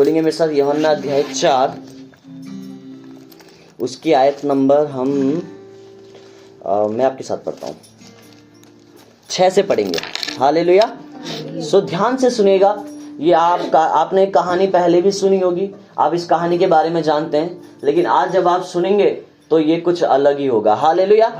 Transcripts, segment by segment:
खोलेंगे मेरे साथ यूहन्ना अध्याय 4, उसकी आयत नंबर मैं आपके साथ पढ़ता हूँ, 6 से पढ़ेंगे। हालेलुया। सो ध्यान से सुनिएगा। ये आपने कहानी पहले भी सुनी होगी, आप इस कहानी के बारे में जानते हैं, लेकिन आज जब आप सुनेंगे तो ये कुछ अलग ही होगा। हालेलुया।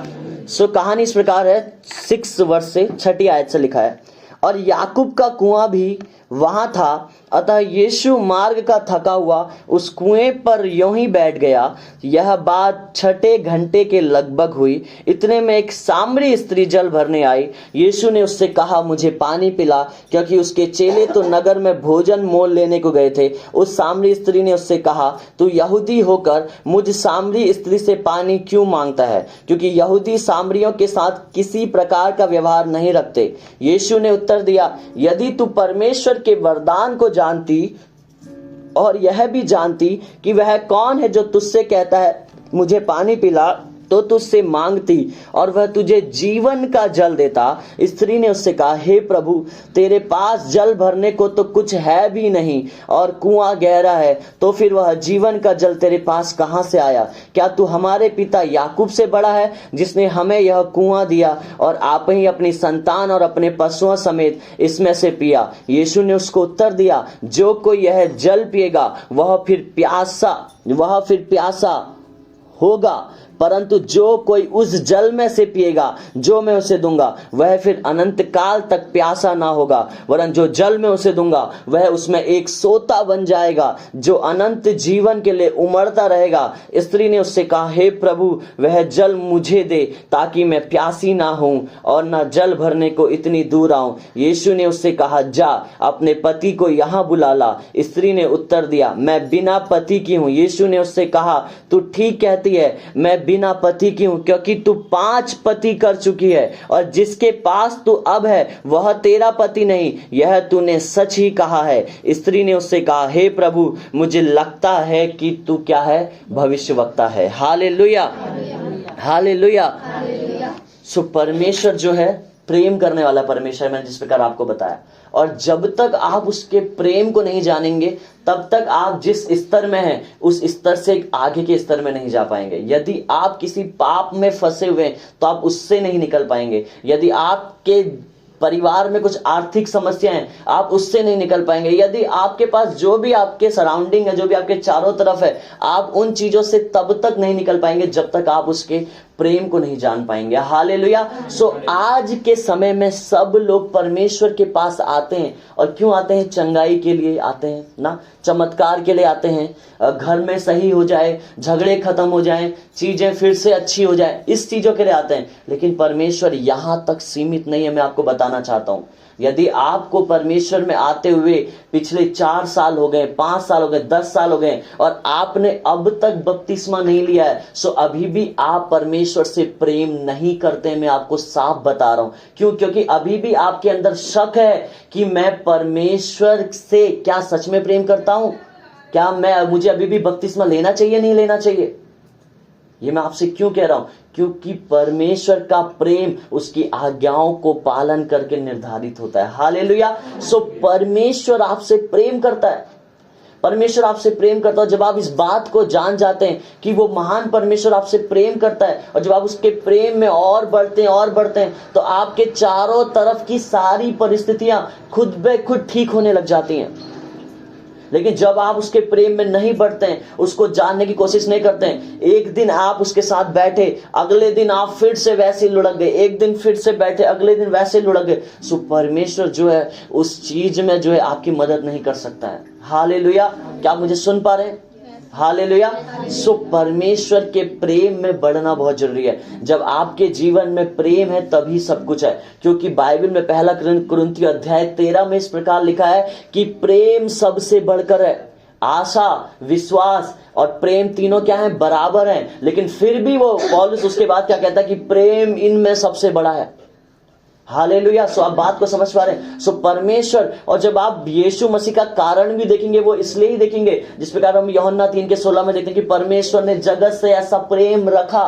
सो कहानी इस प्रकार है, 6 वर्ष से 6 आयत से लिखा है। और याकूब का कुआं भी वहां था, अतः यीशु मार्ग का थका हुआ उस कुएं पर यूं ही बैठ गया। यह बात 6 घंटे के लगभग हुई। इतने में एक सामरी स्त्री जल भरने आई। यीशु ने उससे कहा, मुझे पानी पिला, क्योंकि उसके चेले तो नगर में भोजन मोल लेने को गए थे। उस सामरी स्त्री ने उससे कहा, तू यहूदी होकर मुझ सामरी स्त्री से पानी क्यों मांगता है? क्योंकि यहूदी सामरियों के साथ किसी प्रकार का व्यवहार नहीं रखते। यीशु ने उत्तर दिया, यदि तू परमेश्वर के वरदान को जानती और यह भी जानती कि वह कौन है जो तुझसे कहता है मुझे पानी पिला, तो तुझसे मांगती और वह तुझे जीवन का जल देता। स्त्री ने उससे कहा, हे प्रभु, तेरे पास जल भरने को तो कुछ है भी नहीं और कुआं गहरा है, तो फिर वह जीवन का जल तेरे पास कहां से आया? क्या तू हमारे पिता याकूब से बड़ा है, जिसने हमें यह कुआं दिया और आप ही अपनी संतान और अपने पशुओं समेत इसमें से पिया? यीशु ने उसको उत्तर दिया, जो कोई यह जल पिएगा वह फिर प्यासा होगा, परंतु जो कोई उस जल में से पिएगा जो मैं उसे दूंगा, वह फिर अनंत काल तक प्यासा ना होगा, वरन जो जल में उसे दूंगा वह उसमें एक सोता बन जाएगा जो अनंत जीवन के लिए उमड़ता रहेगा। स्त्री ने उससे कहा, हे प्रभु, वह जल मुझे दे, ताकि मैं प्यासी ना हूं और ना जल भरने को इतनी दूर आऊं। यीशु ने उससे कहा, जा अपने पति को यहां बुला ला। स्त्री ने उत्तर दिया, मैं बिना पति की हूं। यीशु ने उससे कहा, तू ठीक कहती है, मैं बिना पति की हूं, क्योंकि तू 5 पति कर चुकी है और जिसके पास तू अब है वह तेरा पति नहीं। यह तूने सच ही कहा है। स्त्री ने उससे कहा, हे प्रभु, मुझे लगता है कि तू क्या है? भविष्यवक्ता है। Hallelujah, hallelujah. सो परमेश्वर जो है प्रेम करने वाला परमेश्वर, मैंने जिस प्रकार आपको बताया, और जब तक आप उसके प्रेम को नहीं जानेंगे तब तक आप जिस स्तर में हैं उस स्तर से आगे के स्तर में नहीं जा पाएंगे। यदि आप किसी पाप में फंसे हुए हैं तो आप उससे नहीं निकल पाएंगे। यदि आपके परिवार में कुछ आर्थिक समस्या है, आप उससे नहीं निकल पाएंगे। यदि आपके पास जो भी आपके सराउंडिंग है, जो भी आपके चारों तरफ है, आप उन चीजों से तब तक नहीं निकल पाएंगे जब तक आप उसके प्रेम को नहीं जान पाएंगे। हालेलुया। सो आज के समय में सब लोग परमेश्वर के पास आते हैं, और क्यों आते हैं? चंगाई के लिए आते हैं ना, चमत्कार के लिए आते हैं, घर में सही हो जाए, झगड़े खत्म हो जाएं, चीजें फिर से अच्छी हो जाए, इस चीजों के लिए आते हैं। लेकिन परमेश्वर यहां तक सीमित नहीं है। मैं आपको बताना चाहता हूं, यदि आपको परमेश्वर में आते हुए पिछले 4 साल हो गए, 5 साल हो गए, 10 साल हो गए और आपने अब तक बपतिस्मा नहीं लिया है, सो अभी भी आप परमेश्वर से प्रेम नहीं करते। मैं आपको साफ बता रहा हूं। क्यों? क्योंकि अभी भी आपके अंदर शक है कि मैं परमेश्वर से क्या सच में प्रेम करता हूं? क्या मुझे अभी भी बपतिस्मा लेना चाहिए, नहीं लेना चाहिए? ये मैं आपसे क्यों कह रहा हूं? क्योंकि परमेश्वर का प्रेम उसकी आज्ञाओं को पालन करके निर्धारित होता है। हालेलुया। सो परमेश्वर आपसे प्रेम करता है, परमेश्वर आपसे प्रेम करता है। जब आप इस बात को जान जाते हैं कि वो महान परमेश्वर आपसे प्रेम करता है, और जब आप उसके प्रेम में और बढ़ते हैं, तो आपके चारों तरफ की सारी परिस्थितियां खुद ब खुद ठीक होने लग जाती हैं। लेकिन जब आप उसके प्रेम में नहीं बढ़ते हैं, उसको जानने की कोशिश नहीं करते हैं, एक दिन आप उसके साथ बैठे, अगले दिन आप फिर से वैसे लुढ़क गए, एक दिन फिर से बैठे, अगले दिन वैसे लुढ़क गए, सो परमेश्वर जो है उस चीज में जो है आपकी मदद नहीं कर सकता है। हालेलुया। क्या आप मुझे सुन पा रहे हैं? हालेलुया। सो परमेश्वर के प्रेम में बढ़ना बहुत जरूरी है। जब आपके जीवन में प्रेम है तभी सब कुछ है। क्योंकि बाइबल में 1 कुरिन्थियों अध्याय 13 में इस प्रकार लिखा है कि प्रेम सबसे बढ़कर है। आशा, विश्वास और प्रेम तीनों क्या है? बराबर हैं। लेकिन फिर भी वो पौलुस उसके बाद क्या कहता है कि प्रेम इनमें सबसे बड़ा है। हालेलुया। सो आप बात को समझ पा रहे हैं? सो परमेश्वर, और जब आप यीशु मसीह का कारण भी देखेंगे, वो इसलिए ही देखेंगे जिस प्रकार हम यूहन्ना 3:16 में देखते हैं कि परमेश्वर ने जगत से ऐसा प्रेम रखा।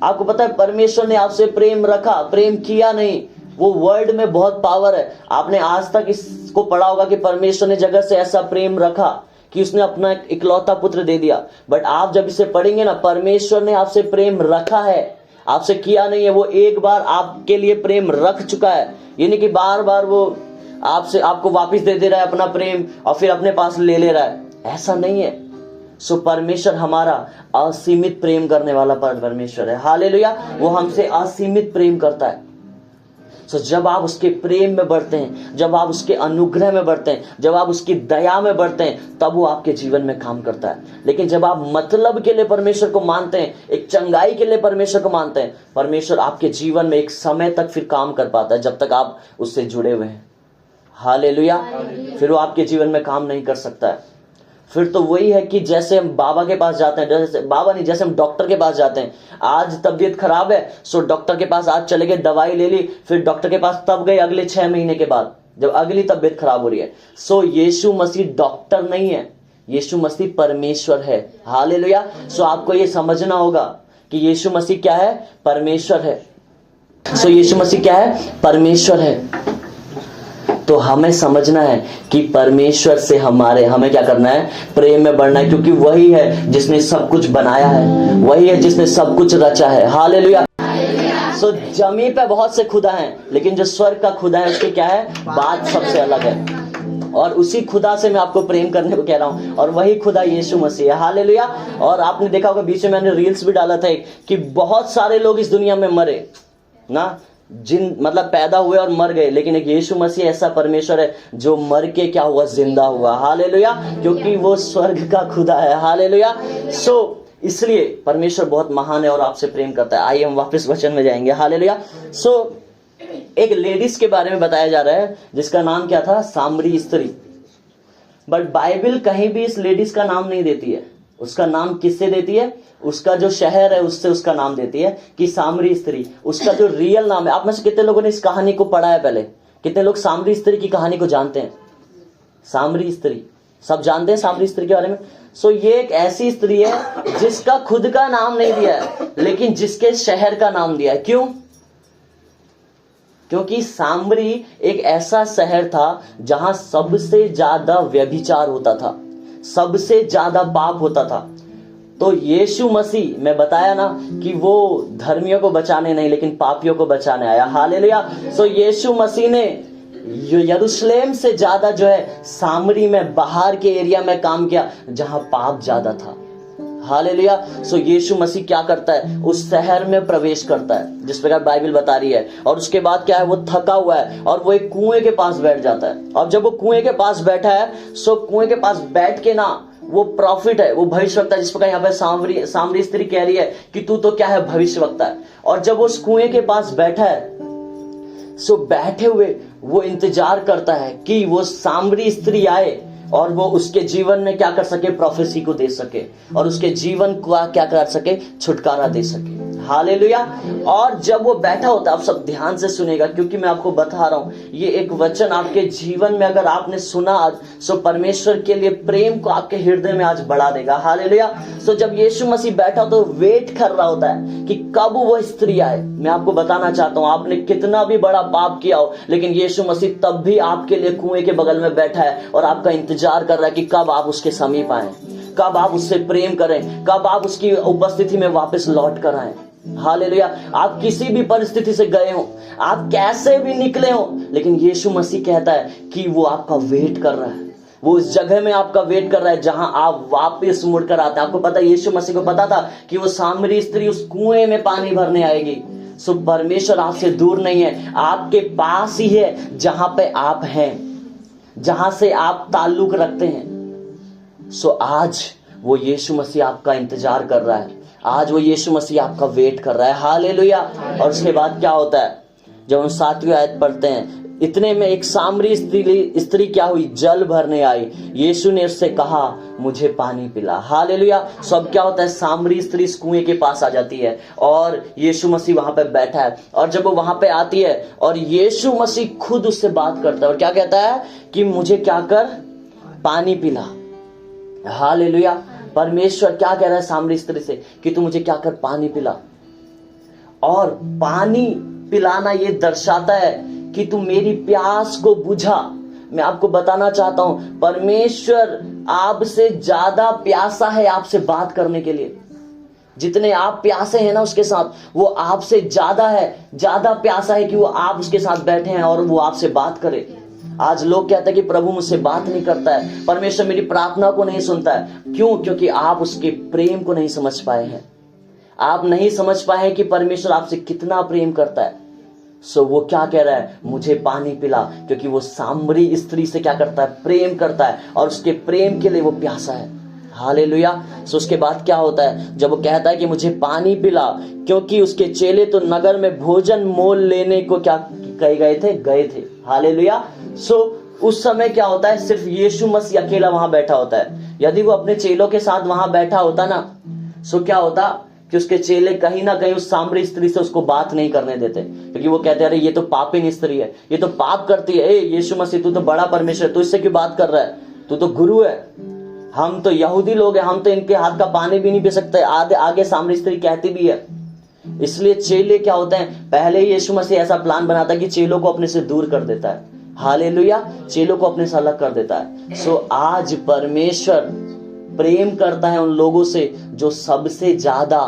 आपको पता है परमेश्वर ने आपसे प्रेम रखा, प्रेम किया नहीं। वो वर्ड में बहुत पावर है। आपने आज तक इसको पढ़ा होगा कि परमेश्वर ने जगत से ऐसा प्रेम रखा कि उसने अपना इकलौता पुत्र दे दिया। बट आप जब इसे पढ़ेंगे ना, परमेश्वर ने आपसे प्रेम रखा है, आपसे किया नहीं है। वो एक बार आपके लिए प्रेम रख चुका है, ये नहीं कि बार बार वो आपको वापस दे रहा है अपना प्रेम और फिर अपने पास ले रहा है, ऐसा नहीं है। सो परमेश्वर हमारा असीमित प्रेम करने वाला परमेश्वर है। हालेलुया। वो हमसे असीमित प्रेम करता है। सो जब आप उसके प्रेम में बढ़ते हैं, जब आप उसके अनुग्रह में बढ़ते हैं, जब आप उसकी दया में बढ़ते हैं, तब वो आपके जीवन में काम करता है। लेकिन जब आप मतलब के लिए परमेश्वर को मानते हैं, एक चंगाई के लिए परमेश्वर को मानते हैं, परमेश्वर आपके जीवन में एक समय तक फिर काम कर पाता है, जब तक आप उससे जुड़े हुए हैं। हालेलुया। फिर वो आपके जीवन में काम नहीं कर सकता है। फिर तो वही है कि जैसे हम बाबा के पास जाते हैं, जैसे हम डॉक्टर के पास जाते हैं। आज तबीयत खराब है, सो डॉक्टर के पास आज चले गए, दवाई ले ली, फिर डॉक्टर के पास तब गए अगले 6 महीने के बाद, जब अगली तबीयत खराब हो रही है। सो यीशु मसीह डॉक्टर नहीं है, यीशु मसीह परमेश्वर है। हालेलुया। सो आपको ये समझना होगा कि यीशु मसीह क्या है? परमेश्वर है। सो यीशु मसीह क्या है? परमेश्वर है। तो हमें समझना है कि परमेश्वर से हमें क्या करना है? प्रेम में बढ़ना है, क्योंकि वही है जिसने सब कुछ बनाया है, वही है जिसने सब कुछ रचा है। हालेलुया। सो जमीन पे बहुत से खुदा हैं, लेकिन जो स्वर्ग का खुदा है उसकी क्या है? बात सबसे अलग है। और उसी खुदा से मैं आपको प्रेम करने को कह रहा हूं, और वही खुदा यीशु मसीह है। हालेलुया। और आपने देखा होगा बीच में मैंने रील्स भी डाला था कि बहुत सारे लोग इस दुनिया में मरे ना, मतलब पैदा हुए और मर गए, लेकिन एक यीशु मसीह ऐसा परमेश्वर है जो मर के क्या हुआ? जिंदा हुआ। हालेलुया। क्योंकि वो स्वर्ग का खुदा है। हालेलुया। सो इसलिए परमेश्वर बहुत महान है और आपसे प्रेम करता है। आइए हम वापस वचन में जाएंगे। हालेलुया। सो एक लेडीज के बारे में बताया जा रहा है जिसका नाम क्या था? सामरी स्त्री। बट बाइबल कहीं भी इस लेडीज का नाम नहीं देती है। उसका नाम किससे देती है? उसका जो शहर है उससे उसका नाम देती है कि सामरी स्त्री। उसका जो रियल नाम है, आप में से कितने लोगों ने इस कहानी को पढ़ा है? पहले कितने लोग सामरी स्त्री की कहानी को जानते हैं? सामरी स्त्री सब जानते हैं सामरी स्त्री के बारे में। सो ये एक ऐसी स्त्री है जिसका खुद का नाम नहीं दिया है, लेकिन जिसके शहर का नाम दिया है। क्यों? क्योंकि सामरी एक ऐसा शहर था जहां सबसे ज्यादा व्यभिचार होता था, सबसे ज्यादा पाप होता था। तो यीशु मसीह, मैं बताया ना कि वो धर्मियों को बचाने नहीं लेकिन पापियों को बचाने आया। हालेलुया। सो यीशु मसीह ने यरूशलेम से ज्यादा जो है सामरी में, बाहर के एरिया में काम किया जहां पाप ज्यादा था। हालेलुया। सो यीशु मसीह क्या करता है? उस शहर में प्रवेश करता है जिस प्रकार बाइबल बता रही है। और उसके बाद क्या है? वो थका हुआ है और वो एक कुएं के पास बैठ जाता है। और जब वो कुएं के पास बैठा है, सो कुएं के पास बैठ के ना, वो प्रॉफिट है, वो भविष्यवक्ता, जिस प्रकार यहाँ पे सामरी स्त्री कह रही है कि तू तो क्या है? भविष्यवक्ता है। और जब वो उस कुएं के पास बैठा है, सो बैठे हुए वो इंतजार करता है कि वो सामरी स्त्री आए और वो उसके जीवन में क्या कर सके? प्रोफेसी को दे सके और उसके जीवन को क्या कर सके? छुटकारा दे सके। हालेलुया। और जब वो बैठा होता है, आप सब ध्यान से सुनेगा क्योंकि मैं आपको बता रहा हूं, ये एक वचन आपके जीवन में अगर आपने सुना आज, सो परमेश्वर के लिए प्रेम को आपके हृदय में आज बढ़ा देगा। हालेलुया। सो जब यीशु मसीह बैठा तो वेट कर रहा होता है कि कब वो स्त्री आए। मैं आपको बताना चाहता हूं, आपने कितना भी बड़ा पाप किया हो, लेकिन यीशु मसीह तब भी आपके लिए कुएं के बगल में बैठा है और आपका इंतजार कर रहा है कि कब आप उसके समीप आए, कब आप उससे प्रेम करें, कब आप उसकी उपस्थिति में वापस लौट कर आए। हालेलुया। आप किसी भी परिस्थिति से गए हो, आप कैसे भी निकले हो, लेकिन यीशु मसीह कहता है कि वो आपका वेट कर रहा है। वो उस जगह में आपका वेट कर रहा है जहां आप वापस मुड़कर आते हैं। आपको पता है, यीशु मसीह को पता था कि वो सामरी स्त्री उस कुएं में पानी भरने आएगी। सो परमेश्वर आपसे दूर नहीं है, आपके पास ही है जहां पे आप हैं, जहां से आप ताल्लुक रखते हैं। सो आज वो यीशु मसीह आपका इंतजार कर रहा है, आज वो यीशु मसीह आपका वेट कर रहा है। हालेलुया। और उसके बाद क्या होता है? जब हम 7वीं आयत पढ़ते हैं, इतने में एक सामरी स्त्री क्या हुई? जल भरने आई। यीशु ने उससे कहा, मुझे पानी पिला। हालेलुया। सब क्या होता है? सामरी स्त्री इस कुएं के पास आ जाती है और यीशु मसीह वहां पे बैठा है। और जब वो वहां पे आती है और यीशु मसीह खुद उससे बात करता है और क्या कहता है कि मुझे क्या कर? पानी पिला। हालेलुया। परमेश्वर क्या कह रहा है सामरी स्त्री से कि तू मुझे क्या कर? पानी पिला। और पानी पिलाना ये दर्शाता है कि तू मेरी प्यास को बुझा। मैं आपको बताना चाहता हूं, परमेश्वर आपसे ज्यादा प्यासा है आपसे बात करने के लिए। जितने आप प्यासे हैं ना उसके साथ, वो आपसे ज्यादा है, ज्यादा प्यासा है कि वो आप उसके साथ बैठे हैं और वो आपसे बात करे। आज लोग कहते हैं कि प्रभु मुझसे बात नहीं करता है, परमेश्वर मेरी प्रार्थना को नहीं सुनता है। क्यों? क्योंकि आप उसके प्रेम को नहीं समझ पाए हैं। आप नहीं समझ पाए हैं कि परमेश्वर आपसे कितना प्रेम करता है। सो वो क्या कह रहा है, मुझे पानी पिला, क्योंकि वो सामरी स्त्री से क्या करता है, प्रेम करता है और उसके प्रेम के लिए वो प्यासा है। हालेलुया। सो उसके बाद क्या होता है, जब वो कहता है कि मुझे पानी पिला, क्योंकि उसके चेले तो नगर में भोजन मोल लेने को क्या गए थे। हालेलुया। सो उस समय क्या होता है, सिर्फ यीशु मसीह अकेला वहां बैठा होता है। यदि वो अपने चेलों के साथ वहां बैठा होता ना, सो क्या होता कि उसके चेले कहीं ना कहीं उस सामरी स्त्री से उसको बात नहीं करने देते, क्योंकि वो कहते अरे ये तो पापिन स्त्री है, ये तो पाप करती है। ए यीशु मसीह, तू तो बड़ा परमेश्वर है, तू इससे क्यों बात कर रहा है, तू तो गुरु है, हम तो यहूदी लोग हैं, हम तो इनके हाथ का पानी भी नहीं पी सकते। आगे सामरी स्त्री कहती भी है। इसलिए चेले क्या होते हैं, पहले ही यीशु मसीह ऐसा प्लान बनाता है कि चेलों को अपने से दूर कर देता है। हालेलुया। चेलों को अपने से अलग कर देता है। सो आज परमेश्वर प्रेम करता है उन लोगों से जो सबसे ज्यादा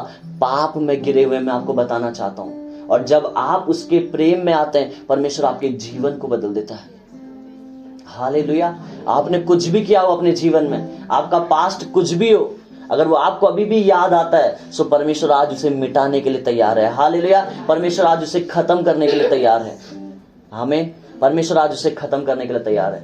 पाप में गिरे हुए। मैं आपको बताना चाहता हूं, और जब आप उसके प्रेम में आते हैं, परमेश्वर आपके जीवन को बदल देता है। हालेलुया। आपने कुछ भी किया हो अपने जीवन में, आपका पास्ट कुछ भी हो, अगर वो आपको अभी भी याद आता है, सो परमेश्वर आज उसे मिटाने के लिए तैयार है। हालेलुया। परमेश्वर आज उसे खत्म करने के लिए तैयार है। हमें परमेश्वर आज उसे खत्म करने के लिए तैयार है।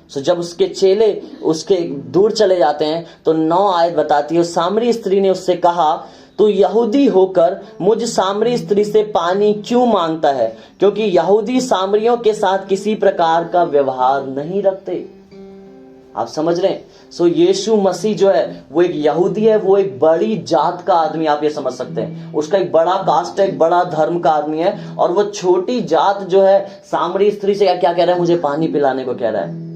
सो जब उसके चेले उसके दूर चले जाते हैं, तो 9 आयत बताती है, सामरी स्त्री ने उससे कहा, तू यहूदी होकर मुझ सामरी स्त्री से पानी क्यों मांगता है, क्योंकि यहूदी सामरियों के साथ किसी प्रकार का व्यवहार नहीं रखते। आप समझ रहे हैं? सो यीशु मसीह जो है वो एक यहूदी है, वो एक बड़ी जात का आदमी, आप ये समझ सकते हैं। उसका एक बड़ा कास्ट है, एक बड़ा धर्म का आदमी है, और वो छोटी जात जो है सामरी स्त्री से क्या कह रहा है, मुझे पानी पिलाने को कह रहा है।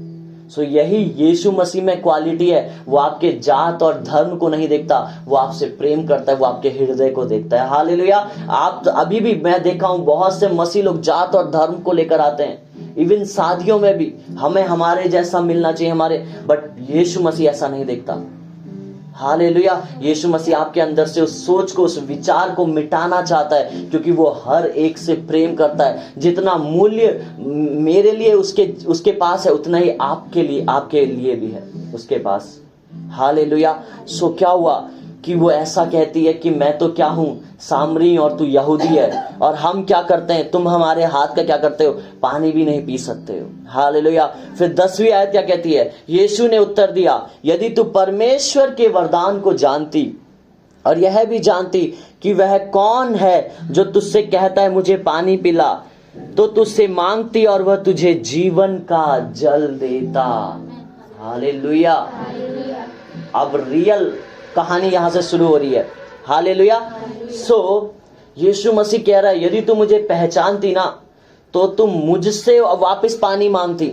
सो यही यीशु मसीह में क्वालिटी है, वो आपके जात और धर्म को नहीं देखता, वो आपसे प्रेम करता है, वो आपके हृदय को देखता है। हालेलुया। आप अभी भी मैं देखा हूं बहुत से मसीह लोग जात और धर्म को लेकर आते हैं, इवन शादियों में भी हमें हमारे जैसा मिलना चाहिए हमारे, बट यीशु मसीह ऐसा नहीं देखता। हालेलुया। यीशु मसीह आपके अंदर से उस सोच को, उस विचार को मिटाना चाहता है, क्योंकि वो हर एक से प्रेम करता है। जितना मूल्य मेरे लिए उसके पास है, उतना ही आपके लिए भी है उसके पास। हालेलुया। सो क्या हुआ कि वो ऐसा कहती है कि मैं तो क्या हूं, सामरी और तू यहूदी है, और हम क्या करते हैं, तुम हमारे हाथ का क्या करते हो, पानी भी नहीं पी सकते हो। हालेलुया। फिर 10वीं आयत क्या कहती है, यीशु ने उत्तर दिया, यदि तू परमेश्वर के वरदान को जानती और यह भी जानती कि वह कौन है जो तुझसे कहता है मुझे पानी पिला, तो तुझसे मांगती और वह तुझे जीवन का जल देता। हालेलुया। अब रियल कहानी यहां से शुरू हो रही है। हालेलुया। सो यीशु मसीह कह रहा है, यदि तू मुझे पहचानती ना, तो तुम मुझसे वापस पानी मांगती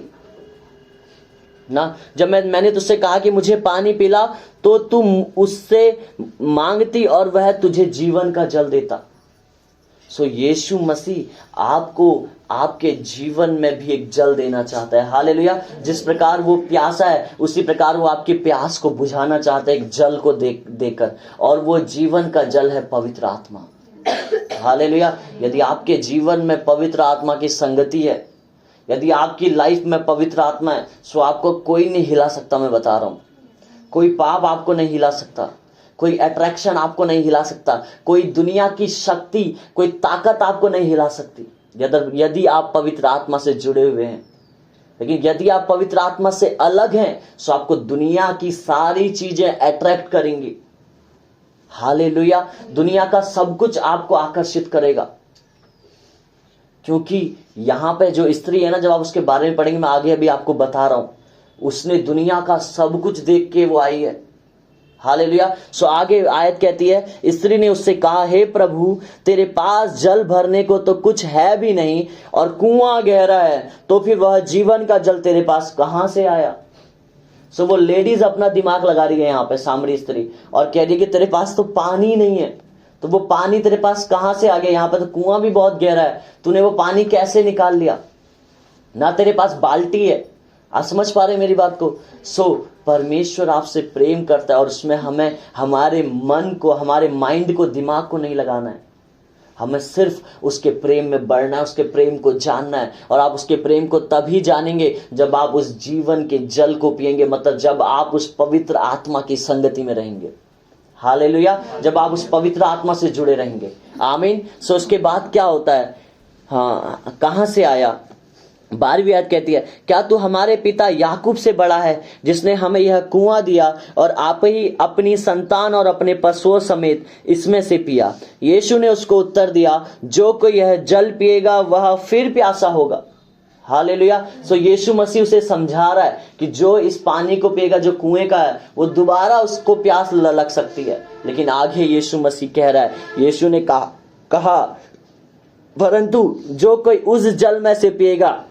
ना। जब मैंने तुझसे कहा कि मुझे पानी पिला, तो तुम उससे मांगती और वह तुझे जीवन का जल देता। सो यीशु मसीह आपको आपके जीवन में भी एक जल देना चाहता है। हालेलुया। जिस प्रकार वो प्यासा है, उसी प्रकार वो आपकी प्यास को बुझाना चाहता है, एक जल को देकर, और वो जीवन का जल है पवित्र आत्मा। हालेलुया। यदि आपके जीवन में पवित्र आत्मा की संगति है, यदि आपकी लाइफ में पवित्र आत्मा है, सो आपको कोई नहीं हिला सकता। मैं बता रहा हूं, कोई पाप आपको नहीं हिला सकता, कोई अट्रैक्शन आपको नहीं हिला सकता, कोई दुनिया की शक्ति, कोई ताकत आपको नहीं हिला सकती, यदि आप पवित्र आत्मा से जुड़े हुए हैं। लेकिन यदि आप पवित्र आत्मा से अलग हैं, तो आपको दुनिया की सारी चीजें अट्रैक्ट करेंगी। हालेलुया। दुनिया का सब कुछ आपको आकर्षित करेगा, क्योंकि यहां पे जो स्त्री है ना, जब आप उसके बारे में पढ़ेंगे, मैं आगे अभी आपको बता रहा हूं, उसने दुनिया का सब कुछ देख के वो आई है। हालेलुया। सो आगे आयत कहती है, स्त्री ने उससे कहा, हे प्रभु, तेरे पास जल भरने को तो कुछ है भी नहीं, और कुआं गहरा है, तो फिर वह जीवन का जल तेरे पास कहां से आया। सो वो लेडीज अपना दिमाग लगा रही है यहाँ पे, सामरी स्त्री, और कह रही है कि तेरे पास तो पानी नहीं है, तो वो पानी तेरे पास कहां से आ गया? यहाँ पर तो कुआं भी बहुत गहरा है, तूने वो पानी कैसे निकाल लिया? ना तेरे पास बाल्टी है। आप समझ पा रहे मेरी बात को? परमेश्वर आपसे प्रेम करता है और उसमें हमें हमारे मन को, हमारे माइंड को, दिमाग को नहीं लगाना है। हमें सिर्फ उसके प्रेम में बढ़ना है, उसके प्रेम को जानना है। और आप उसके प्रेम को तभी जानेंगे जब आप उस जीवन के जल को पिएंगे, मतलब जब आप उस पवित्र आत्मा की संगति में रहेंगे। हालेलुया, जब आप उस पवित्र आत्मा से जुड़े रहेंगे। आमीन। उसके बाद क्या होता है? हाँ, कहां से आया? 12वीं आयत कहती है, क्या तू हमारे पिता याकूब से बड़ा है, जिसने हमें यह कुआं दिया और आप ही अपनी संतान और अपने पशुओं समेत इसमें से पिया? यीशु ने उसको उत्तर दिया, जो कोई यह जल पिएगा वह फिर प्यासा होगा। हालेलुया। यीशु मसीह उसे समझा रहा है कि जो इस पानी को पिएगा, जो कुएं का है, वो दोबारा उसको प्यास लग सकती है। लेकिन आगे यीशु मसीह कह रहा है, यीशु ने कहा परंतु जो कोई उस जल में से पिएगा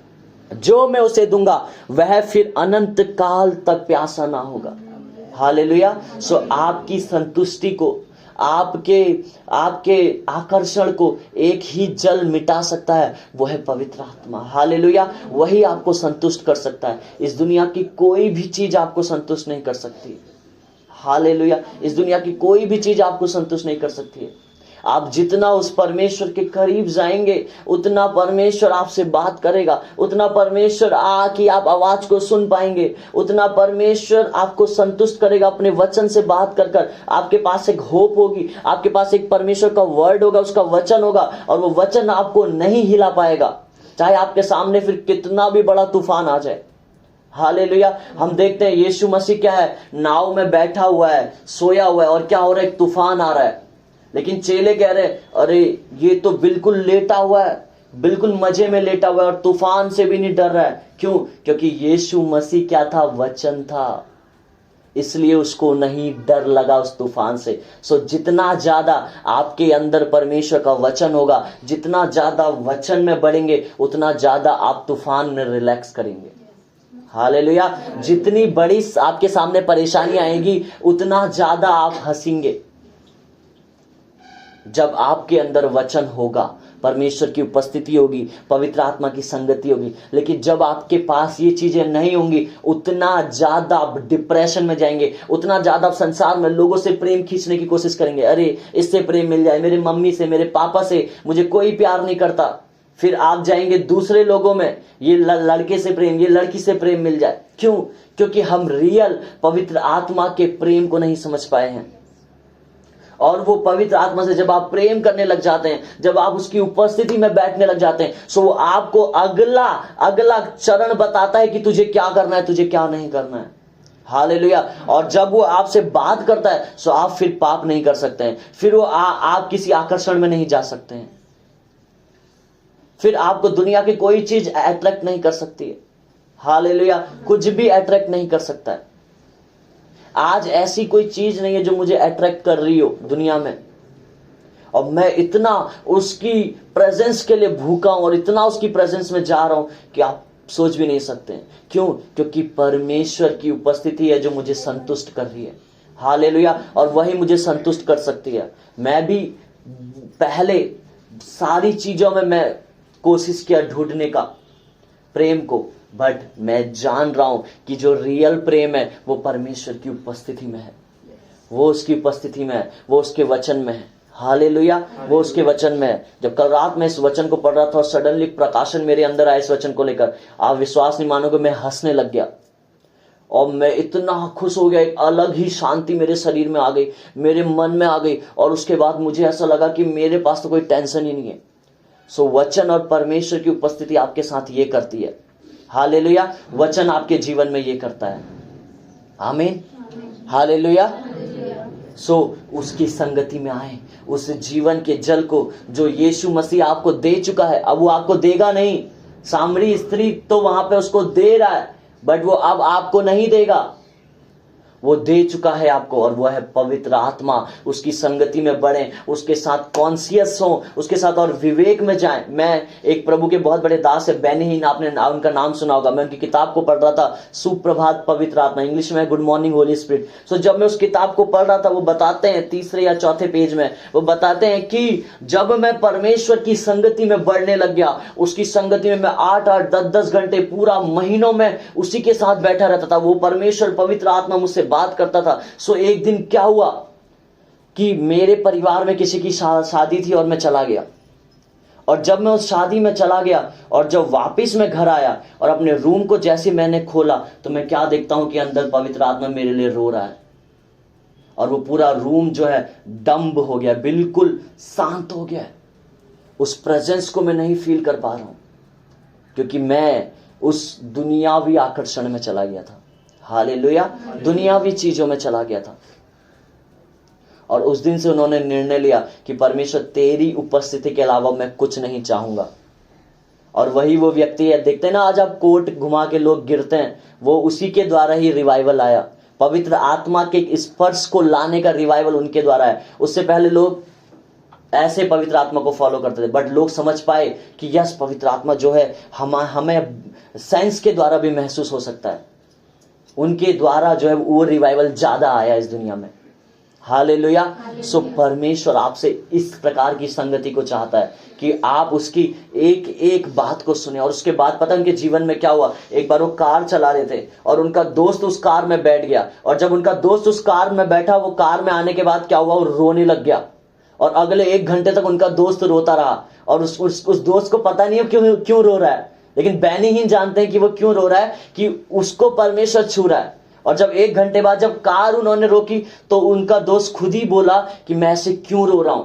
जो मैं उसे दूंगा, वह फिर अनंत काल तक प्यासा ना होगा। हालेलुया। आपकी संतुष्टि को, आपके आकर्षण को एक ही जल मिटा सकता है, वो है पवित्र आत्मा। हालेलुया। वही आपको संतुष्ट कर सकता है। इस दुनिया की कोई भी चीज आपको संतुष्ट नहीं कर सकती। हालेलुया। इस दुनिया की कोई भी चीज आपको संतुष्ट नहीं कर सकती है। आप जितना उस परमेश्वर के करीब जाएंगे, उतना परमेश्वर आपसे बात करेगा, उतना परमेश्वर की आप आवाज को सुन पाएंगे, उतना परमेश्वर आपको संतुष्ट करेगा अपने वचन से बात कर कर। आपके पास एक होप होगी, आपके पास एक परमेश्वर का वर्ड होगा, उसका वचन होगा, और वो वचन आपको नहीं हिला पाएगा, चाहे आपके सामने फिर कितना भी बड़ा तूफान आ जाए। हालेलुया। हम देखते हैं यीशु मसीह क्या है, नाव में बैठा हुआ है, सोया हुआ है, और क्या हो रहा है? एक तूफान आ रहा है। लेकिन चेले कह रहे, अरे ये तो बिल्कुल लेटा हुआ है, बिल्कुल मजे में लेटा हुआ है और तूफान से भी नहीं डर रहा है। क्यों? क्योंकि यीशु मसीह क्या था? वचन था, इसलिए उसको नहीं डर लगा उस तूफान से। जितना ज्यादा आपके अंदर परमेश्वर का वचन होगा, जितना ज्यादा वचन में बढ़ेंगे, उतना ज्यादा आप तूफान में रिलैक्स करेंगे। हालेलुया। जितनी बड़ी आपके सामने परेशानियां आएगी, उतना ज्यादा आप हंसेंगे। जब आपके अंदर वचन होगा, परमेश्वर की उपस्थिति होगी, पवित्र आत्मा की संगति होगी। लेकिन जब आपके पास ये चीजें नहीं होंगी, उतना ज्यादा आप डिप्रेशन में जाएंगे, उतना ज्यादा आप संसार में लोगों से प्रेम खींचने की कोशिश करेंगे। अरे इससे प्रेम मिल जाए, मेरी मम्मी से, मेरे पापा से, मुझे कोई प्यार नहीं करता। फिर आप जाएंगे दूसरे लोगों में, ये लड़के से प्रेम, ये लड़की से प्रेम मिल जाए। क्यों? क्योंकि हम रियल पवित्र आत्मा के प्रेम को नहीं समझ पाए हैं। और वो पवित्र आत्मा से जब आप प्रेम करने लग जाते हैं, जब आप उसकी उपस्थिति में बैठने लग जाते हैं, सो वो आपको अगला चरण बताता है कि तुझे क्या करना है, तुझे क्या नहीं करना है। हालेलुया। और जब वो आपसे बात करता है, सो आप फिर पाप नहीं कर सकते हैं, फिर वो आप किसी आकर्षण में नहीं जा सकते हैं, फिर आपको दुनिया की कोई चीज अट्रैक्ट नहीं कर सकती है। हालेलुया। कुछ भी अट्रैक्ट नहीं कर सकता है। आज ऐसी कोई चीज नहीं है जो मुझे अट्रैक्ट कर रही हो दुनिया में, और मैं इतना उसकी प्रेजेंस के लिए भूखा हूं और इतना उसकी प्रेजेंस में जा रहा हूं कि आप सोच भी नहीं सकते हैं। क्यों? क्योंकि परमेश्वर की उपस्थिति है जो मुझे संतुष्ट कर रही है। हालेलुया। और वही मुझे संतुष्ट कर सकती है। मैं भी पहले सारी चीजों में मैं कोशिश किया ढूंढने का प्रेम को, बट मैं जान रहा हूं कि जो रियल प्रेम है वो परमेश्वर की उपस्थिति में है, वो उसकी उपस्थिति में है, वो उसके वचन में है। हालेलुया। वो उसके वचन में है। जब कल रात मैं इस वचन को पढ़ रहा था और सडनली प्रकाशन मेरे अंदर आया इस वचन को लेकर, आप विश्वास नहीं मानोगे, मैं हंसने लग गया और मैं इतना खुश हो गया। एक अलग ही शांति मेरे शरीर में आ गई, मेरे मन में आ गई, और उसके बाद मुझे ऐसा लगा कि मेरे पास तो कोई टेंशन ही नहीं है। वचन और परमेश्वर की उपस्थिति आपके साथ ये करती है। हालेलुया। वचन आपके जीवन में ये करता है। आमीन। हालेलुया। उसकी संगति में आए, उस जीवन के जल को जो यीशु मसीह आपको दे चुका है, अब वो आपको देगा नहीं। सामरी स्त्री तो वहां पे उसको दे रहा है, बट वो अब आपको नहीं देगा। वो दे चुका है आपको, और वो है पवित्र आत्मा। उसकी संगति में बढ़ें, उसके साथ कॉन्शियस हो, उसके साथ और विवेक में जाएं। मैं एक प्रभु के बहुत बड़े दास है, बेनी हिन, आपने उनका नाम सुना होगा। मैं उनकी किताब को पढ़ रहा था, सुप्रभात पवित्र आत्मा, इंग्लिश में गुड मॉर्निंग होली स्पिरिट। सो जब मैं उस किताब को पढ़ रहा था, वो बताते हैं 3 या 4 पेज में, वो बताते हैं कि जब मैं परमेश्वर की संगति में बढ़ने लग गया, उसकी संगति में मैं 8-8, 10-10 घंटे पूरा महीनों में उसी के साथ बैठा रहता था। वो परमेश्वर पवित्र आत्मा मुझसे बात करता था। सो एक दिन क्या हुआ कि मेरे परिवार में किसी की शादी थी और मैं चला गया। और जब मैं उस शादी में चला गया और जब वापस मैं घर आया और अपने रूम को जैसे मैंने खोला, तो मैं क्या देखता हूं कि अंदर पवित्र आत्मा मेरे लिए रो रहा है। और वो पूरा रूम जो है डम्ब हो गया, बिल्कुल शांत हो गया। उस प्रेजेंस को मैं नहीं फील कर पा रहा हूं, क्योंकि मैं उस दुनियावी आकर्षण में चला गया था। हालेलुया, दुनियावी चीजों में चला गया था। और उस दिन से उन्होंने निर्णय लिया कि परमेश्वर तेरी उपस्थिति के अलावा मैं कुछ नहीं चाहूंगा। और वही वो व्यक्ति है, देखते हैं ना आज आप कोर्ट घुमा के लोग गिरते हैं, वो उसी के द्वारा ही रिवाइवल आया। पवित्र आत्मा के स्पर्श को लाने का रिवाइवल उनके द्वारा है। उससे पहले लोग ऐसे पवित्र आत्मा को फॉलो करते थे, बट लोग समझ पाए कि यस, पवित्र आत्मा जो है हमें साइंस के द्वारा भी महसूस हो सकता है। उनके द्वारा जो है वो रिवाइवल ज्यादा आया इस दुनिया में। हालेलुया। सो परमेश्वर आपसे इस प्रकार की संगति को चाहता है कि आप उसकी एक एक बात को सुने। और उसके बाद पता उनके जीवन में क्या हुआ, एक बार वो कार चला रहे थे और उनका दोस्त उस कार में बैठ गया। और जब उनका दोस्त उस कार में बैठा, वो कार में आने के बाद क्या हुआ, वो रोने लग गया। और अगले 1 घंटे तक उनका दोस्त रोता रहा। और उस दोस्त को पता नहीं है क्यों रो रहा है, लेकिन बेनी ही जानते हैं कि वो क्यों रो रहा है, कि उसको परमेश्वर छू रहा है। और जब 1 घंटे बाद जब कार उन्होंने रोकी, तो उनका दोस्त खुद ही बोला कि मैं ऐसे क्यों रो रहा हूं।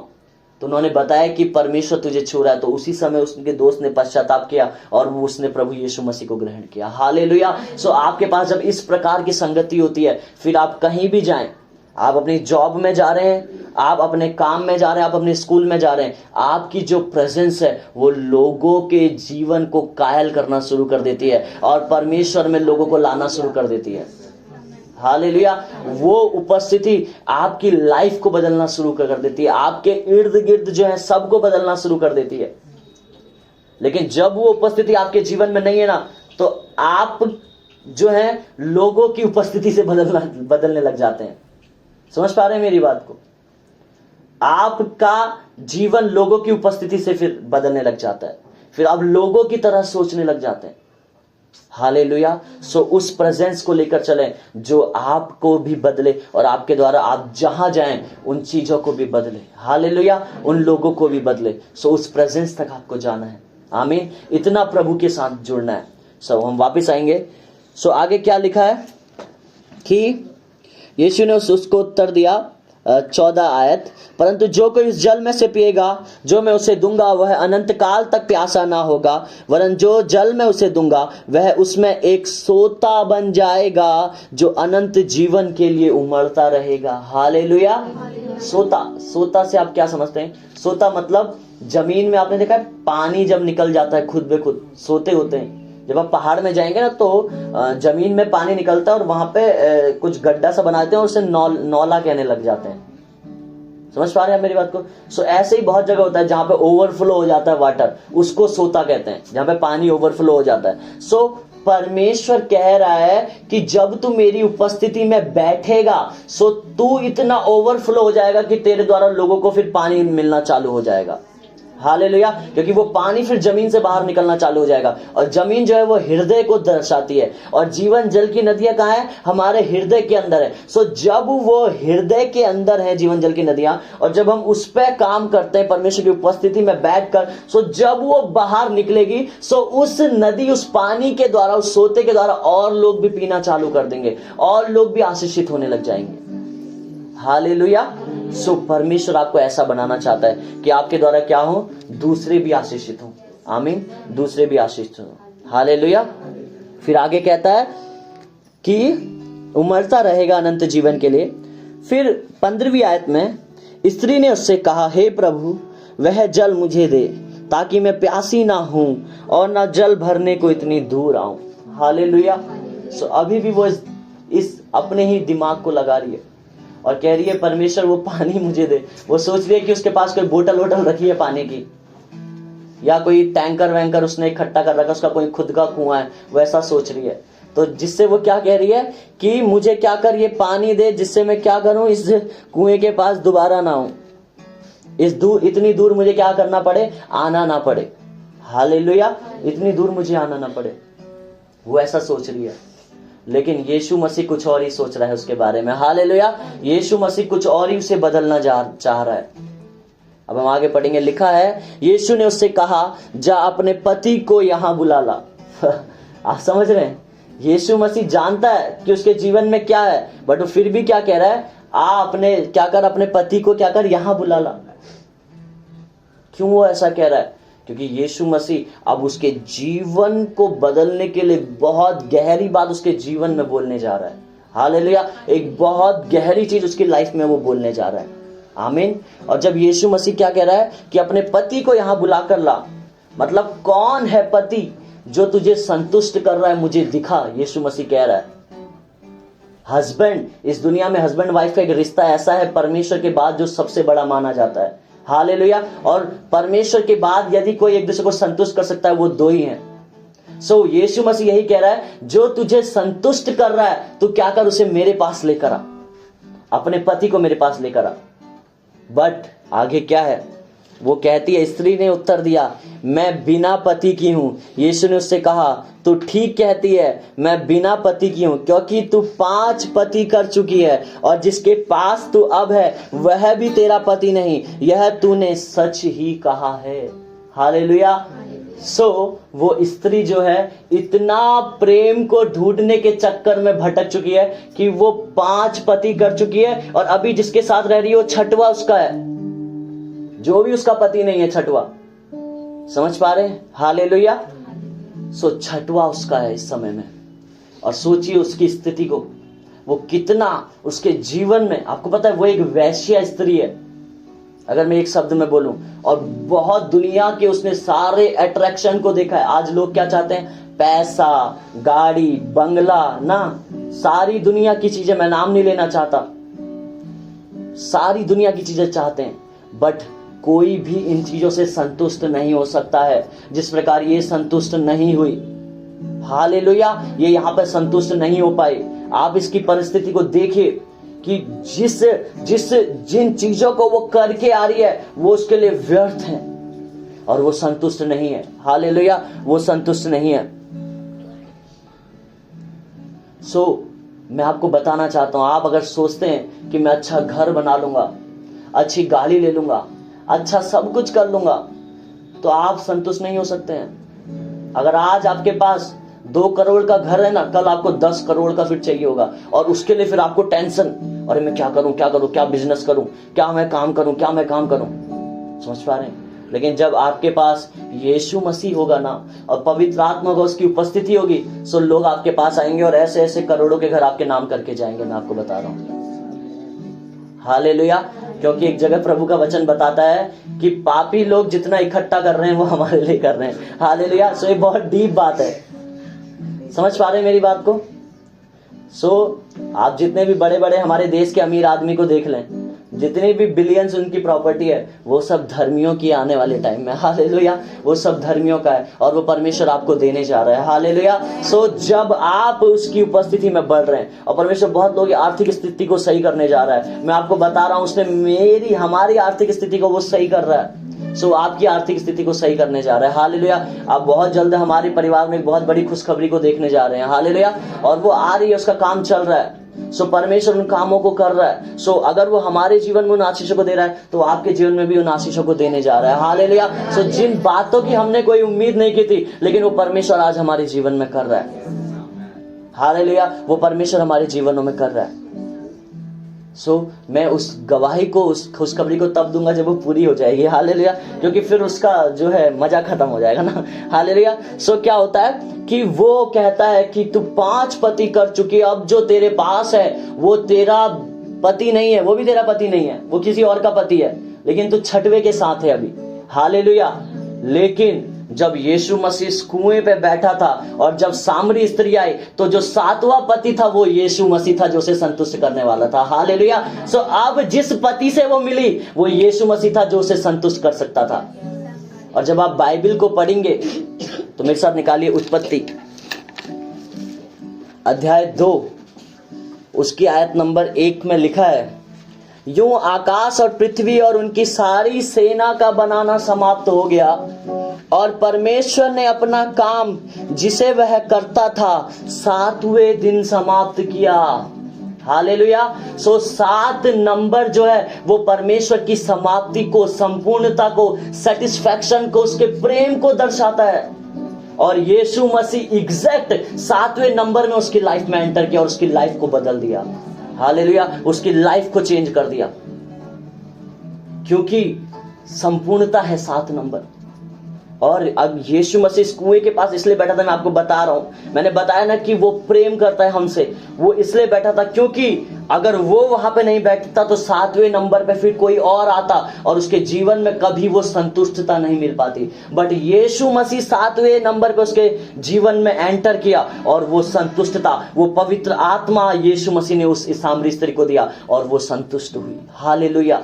तो उन्होंने बताया कि परमेश्वर तुझे छू रहा है। तो उसी समय उसके दोस्त ने पश्चाताप किया और वो उसने प्रभु यीशु मसीह को ग्रहण किया। हालेलुया। सो आपके पास जब इस प्रकार की संगति होती है, फिर आप कहीं भी जाएं, आप अपनी जॉब में जा रहे हैं, आप अपने काम में जा रहे हैं, आप अपने स्कूल में जा रहे हैं, आपकी जो प्रेजेंस है वो लोगों के जीवन को कायल करना शुरू कर देती है और परमेश्वर में लोगों को लाना शुरू कर देती है। हालेलुया। वो उपस्थिति आपकी लाइफ को बदलना शुरू कर देती है, आपके इर्द गिर्द जो है सबको बदलना शुरू कर देती है। लेकिन जब वो उपस्थिति आपके जीवन में नहीं है ना, तो आप जो है लोगों की उपस्थिति से बदलने लग जाते हैं। समझ पा रहे हैं मेरी बात को? आपका जीवन लोगों की उपस्थिति से फिर बदलने लग जाता है, फिर आप लोगों की तरह सोचने लग जाते हैं। हालेलुया। सो उस प्रेजेंस को लेकर चलें जो आपको भी बदले और आपके द्वारा आप जहां जाएं उन चीजों को भी बदले। हालेलुया। उन लोगों को भी बदले। सो उस प्रेजेंस तक आपको जाना है। आमीन। इतना प्रभु के साथ जुड़ना है। सो हम वापस आएंगे। सो आगे क्या लिखा है कि यीशु ने उसको उत्तर दिया, 14 आयत, परंतु जो कोई इस जल में से पिएगा जो मैं उसे दूंगा वह अनंत काल तक प्यासा ना होगा, वरन जो जल मैं उसे दूंगा वह उसमें एक सोता बन जाएगा जो अनंत जीवन के लिए उमड़ता रहेगा। हालेलुया। सोता से आप क्या समझते हैं? सोता मतलब जमीन में आपने देखा है पानी जब निकल जाता है खुद ब खुद सोते होते हैं। जब आप पहाड़ में जाएंगे ना तो जमीन में पानी निकलता है और वहां पे कुछ गड्ढा सा बनाते हैं और उसे नौला कहने लग जाते हैं। समझ पा रहे हैं मेरी बात को? सो ऐसे ही बहुत जगह होता है जहां पे ओवरफ्लो हो जाता है वाटर, उसको सोता कहते हैं, जहां पे पानी ओवरफ्लो हो जाता है। सो परमेश्वर कह रहा है कि जब तू मेरी उपस्थिति में बैठेगा सो तू इतना ओवरफ्लो हो जाएगा कि तेरे द्वारा लोगों को फिर पानी मिलना चालू हो जाएगा। हालेलुया। क्योंकि वो पानी फिर जमीन से बाहर निकलना चालू हो जाएगा। और जमीन जो है वो हृदय को दर्शाती है और जीवन जल की नदियां कहाँ है? हमारे हृदय के अंदर है। सो जब वो हृदय के अंदर है जीवन जल की नदियां, और जब हम उस पर काम करते हैं परमेश्वर की उपस्थिति में बैठकर, सो जब वो बाहर निकलेगी सो उस नदी, उस पानी के द्वारा, उस सोते के द्वारा और लोग भी पीना चालू कर देंगे और लोग भी आशीषित होने लग जाएंगे। हालेलुया। सो परमेश्वर आपको ऐसा बनाना चाहता है कि आपके द्वारा क्या हो? दूसरे भी आशीषित हो। आमीन। दूसरे भी आशीषित हो। हालेलुया। फिर आगे कहता है कि उमड़ता रहेगा अनंत जीवन के लिए। फिर 15वीं आयत में स्त्री ने उससे कहा, हे प्रभु वह जल मुझे दे ताकि मैं प्यासी ना हूं और ना जल भरने को इतनी दूर आऊं। हालेलुया। सो अभी भी वो इस अपने ही दिमाग को लगा रही है और कह रही है परमेश्वर वो पानी मुझे दे। वो सोच रही है कि उसके पास कोई बोतल वोटल रखी है पानी की, या कोई टैंकर वैंकर उसने इकट्ठा कर रखा, उसका कोई खुद का कुआं है, वैसा सोच रही है। तो जिससे वो क्या कह रही है कि मुझे क्या कर, ये पानी दे जिससे मैं क्या करूं, इस कुएं के पास दोबारा ना हूं, इतनी दूर मुझे क्या करना पड़े, आना ना पड़े। हालेलुया, इतनी दूर मुझे आना ना पड़े। वो ऐसा सोच रही है, लेकिन यीशु मसीह कुछ और ही सोच रहा है उसके बारे में। हालेलुया, यीशु मसीह कुछ और ही उसे बदलना चाह रहा है। अब हम आगे पढ़ेंगे, लिखा है यीशु ने उससे कहा जा अपने पति को यहां बुला ला। आप समझ रहे हैं, यीशु मसीह जानता है कि उसके जीवन में क्या है, बट वो फिर भी क्या कह रहा है, अपने पति को क्या कर, यहां बुला ला। क्यों वो ऐसा कह रहा है? क्योंकि यीशु मसीह अब उसके जीवन को बदलने के लिए बहुत गहरी बात उसके जीवन में बोलने जा रहा है। हालेलुया, एक बहुत गहरी चीज उसकी लाइफ में वो बोलने जा रहा है। आमीन। और जब यीशु मसीह क्या कह रहा है कि अपने पति को यहां बुलाकर ला, मतलब कौन है पति जो तुझे संतुष्ट कर रहा है, मुझे दिखा। यीशु मसीह कह रहा है हस्बैंड, इस दुनिया में हस्बैंड वाइफ का एक रिश्ता ऐसा है परमेश्वर के बाद जो सबसे बड़ा माना जाता है। हालेलुया। और परमेश्वर के बाद यदि कोई एक दूसरे को संतुष्ट कर सकता है वो दो ही हैं। सो यीशु मसीह यही कह रहा है, जो तुझे संतुष्ट कर रहा है तू क्या कर, उसे मेरे पास लेकर आ, अपने पति को मेरे पास लेकर आ। बट आगे क्या है, वो कहती है, स्त्री ने उत्तर दिया मैं बिना पति की हूं। यीशु ने उससे कहा तू ठीक कहती है, मैं बिना पति की हूं, क्योंकि तू 5 पति कर चुकी है और जिसके पास तू अब है वह भी तेरा पति नहीं, यह तूने सच ही कहा है। हालेलुया। सो वो स्त्री जो है इतना प्रेम को ढूंढने के चक्कर में भटक चुकी है कि वो 5 पति कर चुकी है और अभी जिसके साथ रह रही है वो 6वां उसका है, जो भी उसका पति नहीं है 6वां। समझ पा रहे हैं? हालेलुया। सो 6वां उसका है इस समय में। और सोचिए उसकी स्थिति को, वो कितना उसके जीवन में, आपको पता है वो एक वैश्या स्त्री है अगर मैं एक शब्द में बोलूं, और बहुत दुनिया के उसने सारे अट्रैक्शन को देखा है। आज लोग क्या चाहते हैं, पैसा, गाड़ी, बंगला, ना सारी दुनिया की चीजें, मैं नाम नहीं लेना चाहता, सारी दुनिया की चीजें चाहते हैं, बट कोई भी इन चीजों से संतुष्ट नहीं हो सकता है जिस प्रकार ये संतुष्ट नहीं हुई। हालेलुया, ये यहाँ पर संतुष्ट नहीं हो पाई। आप इसकी परिस्थिति को देखिए कि जिन चीजों को वो करके आ रही है वो उसके लिए व्यर्थ है और वो संतुष्ट नहीं है। हालेलुया, वो संतुष्ट नहीं है। मैं आपको बताना चाहता हूं, आप अगर सोचते हैं कि मैं अच्छा घर बना लूंगा, अच्छी गाड़ी ले लूंगा, अच्छा सब कुछ कर लूंगा, तो आप संतुष्ट नहीं हो सकते हैं। अगर आज आपके पास 2 करोड़ का घर है ना, कल आपको 10 करोड़ का फिर चाहिए होगा और उसके लिए फिर आपको टेंशन, अरे मैं क्या करूं, क्या बिजनेस करूं, क्या मैं काम करूं। समझ पा रहे हैं? लेकिन जब आपके पास यीशु मसीह होगा ना और पवित्र आत्मा होगा, उसकी उपस्थिति होगी, सो लोग आपके पास आएंगे और ऐसे ऐसे करोड़ों के घर आपके नाम करके जाएंगे। मैं आपको बता रहा हूं। हालेलुया। क्योंकि एक जगह प्रभु का वचन बताता है कि पापी लोग जितना इकट्ठा कर रहे हैं वो हमारे लिए कर रहे हैं। हालेलुया। सो ये बहुत डीप बात है। समझ पा रहे हैं मेरी बात को? आप जितने भी बड़े बड़े हमारे देश के अमीर आदमी को देख लें, जितनी भी बिलियंस उनकी प्रॉपर्टी है, वो सब धर्मियों की आने वाले टाइम में। हालेलुया। वो सब धर्मियों का है और वो परमेश्वर आपको देने जा रहा है। हालेलुया। जब आप उसकी उपस्थिति में बढ़ रहे हैं और परमेश्वर बहुत लोगों की आर्थिक स्थिति को सही करने जा रहा है, मैं आपको बता रहा हूं, उसने हमारी आर्थिक स्थिति को वो सही कर रहा है। आपकी आर्थिक स्थिति को सही करने जा रहा है। हालेलुया। आप बहुत जल्द हमारे परिवार में एक बहुत बड़ी खुशखबरी को देखने जा रहे हैं। हालेलुया। और वो आ रही है, उसका काम चल रहा है। परमेश्वर उन कामों को कर रहा है। अगर वो हमारे जीवन में उन आशीषों को दे रहा है तो आपके जीवन में भी उन आशीषों को देने जा रहा है। हालेलुया। जिन बातों की हमने कोई उम्मीद नहीं की थी, लेकिन वो परमेश्वर आज हमारे जीवन में कर रहा है। हालेलुया। वो परमेश्वर हमारे जीवनों में कर रहा है। मैं उस गवाही को, उस खुशखबरी को तब दूंगा जब वो पूरी हो जाएगी। हालेलुया। क्योंकि फिर उसका जो है मजा खत्म हो जाएगा ना। हालेलुया। क्या होता है कि वो कहता है कि तू 5 पति कर चुकी है, अब जो तेरे पास है वो तेरा पति नहीं है, वो भी तेरा पति नहीं है, वो किसी और का पति है, लेकिन तू 6वें के साथ है अभी। हालेलुया। लेकिन जब यीशु मसीह इस कुएं पे बैठा था और जब सामरी स्त्री आई, तो जो 7वां पति था वो यीशु मसीह था, जो उसे संतुष्ट करने वाला था। हालेलुया। सो अब जिस पति से वो मिली वो यीशु मसीह था, जो उसे संतुष्ट कर सकता था। और जब आप बाइबल को पढ़ेंगे तो मेरे साथ निकालिए उत्पत्ति अध्याय 2, उसकी आयत नंबर 1 में लिखा है, यूं आकाश और पृथ्वी और उनकी सारी सेना का बनाना समाप्त हो गया और परमेश्वर ने अपना काम जिसे वह करता था 7वें दिन समाप्त किया। हालेलुया। सो 7 नंबर जो है वो परमेश्वर की समाप्ति को, संपूर्णता को, सेटिस्फैक्शन को, उसके प्रेम को दर्शाता है। और यीशु मसीह एग्जैक्ट 7वें नंबर में उसकी लाइफ में एंटर किया और उसकी लाइफ को बदल दिया। हालेलुया। उसकी लाइफ को चेंज कर दिया, क्योंकि संपूर्णता है 7 नंबर। और अब यीशु मसीह इस कुएं के पास इसलिए बैठा था, मैं आपको बता रहा हूं, मैंने बताया ना कि वो प्रेम करता है हमसे। वो इसलिए बैठा था क्योंकि अगर वो वहां पे नहीं बैठता तो 7वें नंबर पे फिर कोई और आता और उसके जीवन में कभी वो संतुष्टता नहीं मिल पाती। बट यीशु मसीह 7वें नंबर पे उसके जीवन में एंटर किया और वो संतुष्टता, वो पवित्र आत्मा यीशु मसीह ने उस सामरी स्त्री को दिया और वो संतुष्ट हुई। हालेलुया।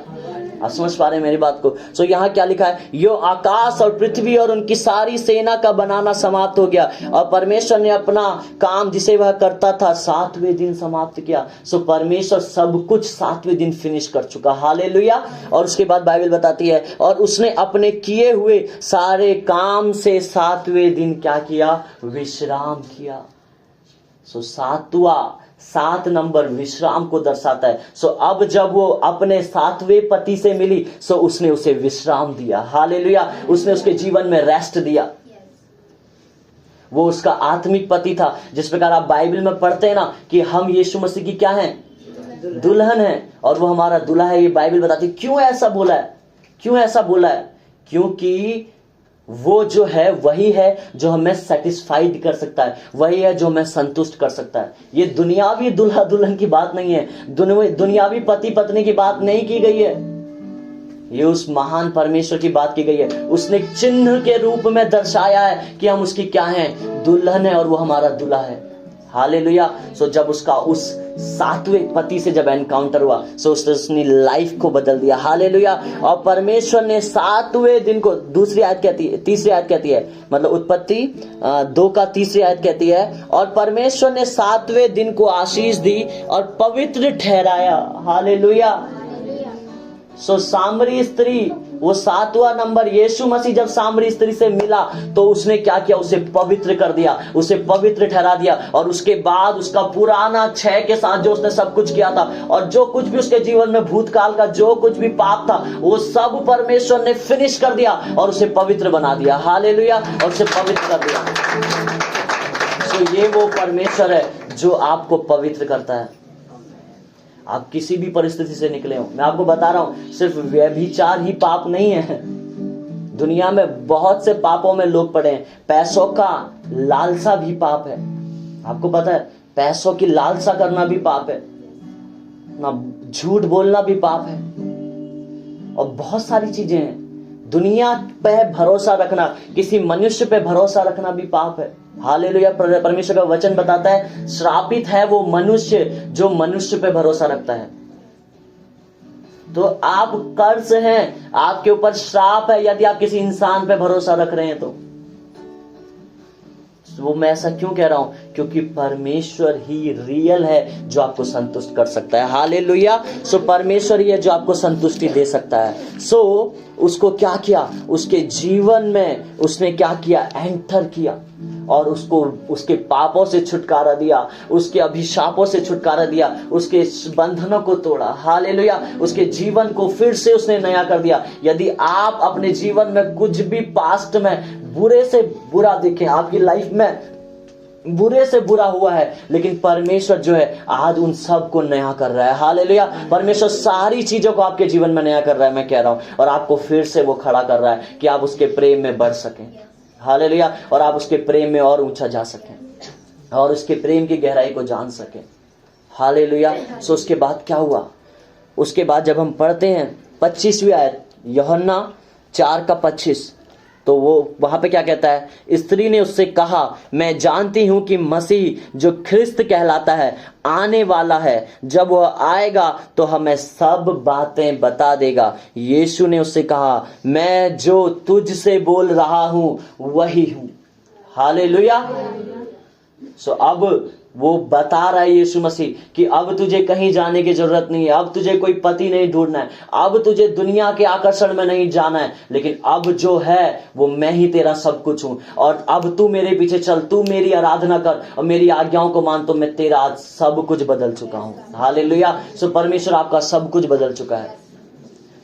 आप समझ पा रहे हैं मेरी बात को? सो यहाँ क्या लिखा है, यो आकाश और पृथ्वी और उनकी सारी सेना का बनाना समाप्त हो गया और परमेश्वर ने अपना काम जिसे वह करता था 7वें दिन समाप्त किया। सो परमेश्वर सब कुछ 7वें दिन फिनिश कर चुका। हालेलुया। और उसके बाद बाइबल बताती है, और उसने अपने किए हुए सारे काम से 7वें दिन क्या किया? विश्राम किया। सो 7 नंबर विश्राम को दर्शाता है। सो अब जब वो अपने 7वें पति से मिली, सो उसने उसे विश्राम दिया। हालेलुया। उसने उसके जीवन में रेस्ट दिया। वो उसका आत्मिक पति था। जिस प्रकार आप बाइबल में पढ़ते हैं ना कि हम यीशु मसीह की क्या हैं? दुल्हन है, और वो हमारा दूल्हा है। ये बाइबल बताती है। क्यों ऐसा बोला है? क्यों ऐसा बोला है? क्योंकि वो जो है वही है जो हमें सेटिस्फाइड कर सकता है, वही है जो हमें संतुष्ट कर सकता है। ये दुनियावी दूल्हा दुल्हन की बात नहीं है, दुनियावी पति पत्नी की बात नहीं की गई है। ये उस महान परमेश्वर की बात की गई है। उसने चिन्ह के रूप में दर्शाया है कि हम उसकी क्या हैं? दुल्हन है, और वो हमारा दूल्हा है। हालेलुया। सो जब उसका उस 7वें पति से जब एनकाउंटर हुआ, सो उसने लाइफ को बदल दिया। हालेलुया। और परमेश्वर ने 7वें दिन को, तीसरी आयत कहती है, मतलब उत्पत्ति 2 का 3 आयत कहती है, और परमेश्वर ने 7वें दिन को आशीष दी और पवित्र ठहराया। हालेलुया। सो सामरी स्त्री, वो 7वां नंबर, यीशु मसीह जब सामरी स्त्री से मिला तो उसने क्या किया? उसे पवित्र कर दिया, उसे पवित्र ठहरा दिया। और उसके बाद उसका पुराना क्षय के साथ जो उसने सब कुछ किया था, और जो कुछ भी उसके जीवन में भूतकाल का जो कुछ भी पाप था, वो सब परमेश्वर ने फिनिश कर दिया और उसे पवित्र बना दिया। हालेलुया। और उसे पवित्र कर दिया। तो ये वो परमेश्वर है जो आपको पवित्र करता है। आप किसी भी परिस्थिति से निकले हो, मैं आपको बता रहा हूं, सिर्फ व्यभिचार ही पाप नहीं है। दुनिया में बहुत से पापों में लोग पड़े हैं। पैसों का लालसा भी पाप है। आपको पता है, पैसों की लालसा करना भी पाप है ना, झूठ बोलना भी पाप है, और बहुत सारी चीजें हैं। दुनिया पे भरोसा रखना, किसी मनुष्य पे भरोसा रखना भी पाप है। हालेलुया। परमेश्वर का वचन बताता है, श्रापित है वो मनुष्य जो मनुष्य पे भरोसा रखता है। तो आप कर्ज हैं, आपके ऊपर श्राप है यदि आप किसी इंसान पे भरोसा रख रहे हैं। तो वो मैं ऐसा क्यों कह रहा हूं? क्योंकि परमेश्वर ही रियल है जो आपको संतुष्ट कर सकता है। हालेलुया। सो परमेश्वर ही है जो आपको संतुष्टि दे सकता है। सो उसको क्या किया? उसके जीवन में उसने क्या किया? एंटर किया और उसको उसके पापों से छुटकारा दिया, उसके अभिशापों से छुटकारा दिया, उसके बंधनों को तोड़ा। हालेलुया। उसके जीवन को फिर से उसने नया कर दिया। यदि आप अपने जीवन में कुछ भी पास्ट में बुरे से बुरा देखें, आपकी लाइफ में बुरे से बुरा हुआ है, लेकिन परमेश्वर जो है आज उन सब को नया कर रहा है। हालेलुया। परमेश्वर सारी चीजों को आपके जीवन में नया कर रहा है, मैं कह रहा हूं, और आपको फिर से वो खड़ा कर रहा है कि आप उसके प्रेम में बढ़ सकें। हालेलुया। और आप उसके प्रेम में और ऊंचा जा सकें और उसके प्रेम की गहराई को जान सकें। हालेलुया। सो उसके बाद क्या हुआ? उसके बाद जब हम पढ़ते हैं 25वीं आयत, यूहन्ना 4 का 25, तो वो वहां पे क्या कहता है, स्त्री ने उससे कहा, मैं जानती हूं कि मसीह जो ख्रिस्त कहलाता है आने वाला है, जब वह आएगा तो हमें सब बातें बता देगा। यीशु ने उससे कहा, मैं जो तुझसे बोल रहा हूं वही हूं। हालेलुया। सो अब वो बता रहा है यीशु मसीह कि अब तुझे कहीं जाने की जरूरत नहीं है, अब तुझे कोई पति नहीं ढूंढना है, अब तुझे दुनिया के आकर्षण में नहीं जाना है, लेकिन अब जो है वो मैं ही तेरा सब कुछ हूं। और अब तू मेरे पीछे चल, तू मेरी आराधना कर और मेरी आज्ञाओं को मान, तो मैं तेरा आज सब कुछ बदल चुका हूं। हालेलुया। सो परमेश्वर आपका सब कुछ बदल चुका है।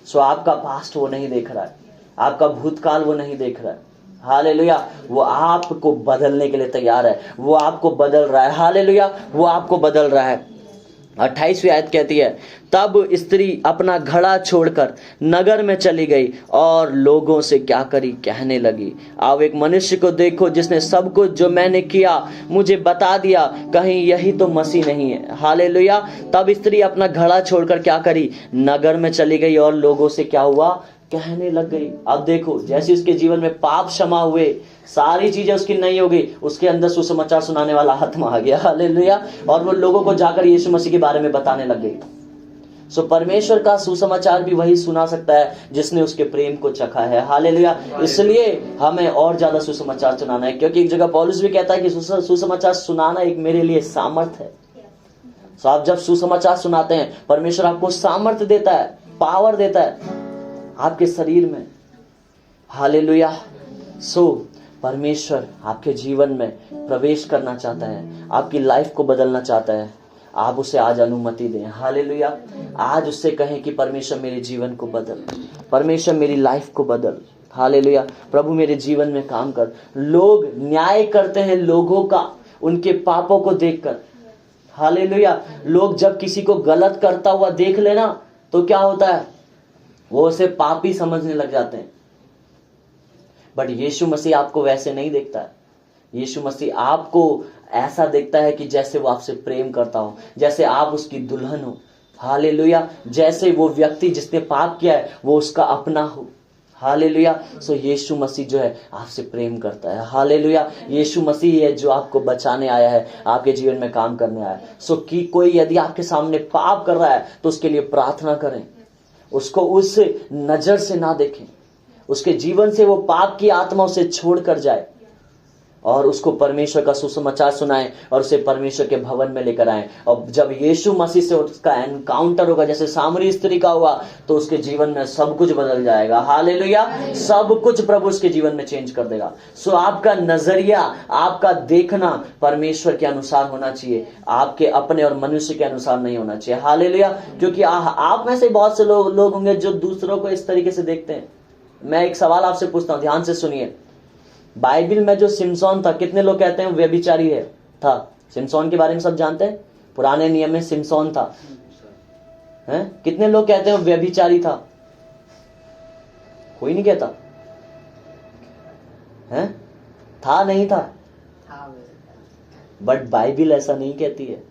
सो आपका पास्ट वो नहीं देख रहा है, आपका भूतकाल वो नहीं देख रहा है। हालेलुया। वो आपको बदलने के लिए तैयार है, वो आपको बदल रहा है। हालेलुया। वो आपको बदल रहा है। 28वीं आयत कहती है, तब स्त्री अपना घड़ा छोड़कर नगर में चली गई और लोगों से क्या करी, कहने लगी, आओ एक मनुष्य को देखो जिसने सब कुछ जो मैंने किया मुझे बता दिया, कहीं यही तो मसीह नहीं है। हालेलुया। तब स्त्री अपना घड़ा छोड़कर क्या करी, नगर में चली गई और लोगों से क्या हुआ, कहने लग गई। अब देखो, जैसे उसके जीवन में पाप क्षमा हुए, सारी चीजें उसकी नहीं हो गई, उसके अंदर सुसमाचार सुनाने वाला आत्मा आ गया। हालेलुया। और वो लोगों को जाकर यीशु मसीह के बारे में बताने लग गई। सो परमेश्वर का सुसमाचार भी वही सुना सकता है जिसने उसके प्रेम को चखा है। हालेलुया। इसलिए हमें और ज्यादा सुसमाचार सुनाना है, क्योंकि एक जगह पौलुस भी कहता है कि सुसमाचार सुनाना एक मेरे लिए सामर्थ है। सो आप जब सुसमाचार सुनाते हैं, परमेश्वर आपको सामर्थ देता है, पावर देता है आपके शरीर में। हालेलुया। सो परमेश्वर आपके जीवन में प्रवेश करना चाहता है, आपकी लाइफ को बदलना चाहता है। आप उसे आज अनुमति दें। हालेलुया। आज उससे कहें कि परमेश्वर मेरे जीवन को बदल, परमेश्वर मेरी लाइफ को बदल। हालेलुया। प्रभु मेरे जीवन में काम कर। लोग न्याय करते हैं लोगों का, उनके पापों को देखकर। हालेलुया। लोग जब किसी को गलत करता हुआ देख लेना तो क्या होता है, वो उसे पापी समझने लग जाते हैं। बट यीशु मसीह आपको वैसे नहीं देखता है। यीशु मसीह आपको ऐसा देखता है कि जैसे वो आपसे प्रेम करता हो, जैसे आप उसकी दुल्हन हो। हालेलुया। जैसे वो व्यक्ति जिसने पाप किया है वो उसका अपना हो। हालेलुया। सो यीशु मसीह जो है आपसे प्रेम करता है। हालेलुया। यीशु मसीह है जो आपको बचाने आया है, आपके जीवन में काम करने आया है। सो कि कोई यदि आपके सामने पाप कर रहा है तो उसके लिए प्रार्थना करें, उसको उस नजर से ना देखें, उसके जीवन से वो पाप की आत्मा उसे छोड़ कर जाए और उसको परमेश्वर का सुसमाचार सुनाएं और उसे परमेश्वर के भवन में लेकर आएं। और जब यीशु मसीह से उसका एनकाउंटर होगा जैसे सामरी स्त्री का हुआ, तो उसके जीवन में सब कुछ बदल जाएगा। हालेलुया। सब कुछ प्रभु उसके जीवन में चेंज कर देगा। सो आपका नजरिया, आपका देखना परमेश्वर के अनुसार होना चाहिए, आपके अपने और मनुष्य के अनुसार नहीं होना चाहिए। हालेलुया। क्योंकि आप में से बहुत से लोग होंगे जो दूसरों को इस तरीके से देखते हैं। मैं एक सवाल आपसे पूछता हूं, ध्यान से सुनिए। बाइबल में जो सिमसोन था, कितने लोग कहते हैं व्यभिचारी है था? सिमसोन के बारे में सब जानते हैं। पुराने नियम में सिमसोन था, हैं? कितने लोग कहते हैं व्यभिचारी था? कोई नहीं कहता हैं? था नहीं था? बट बाइबल ऐसा नहीं कहती है।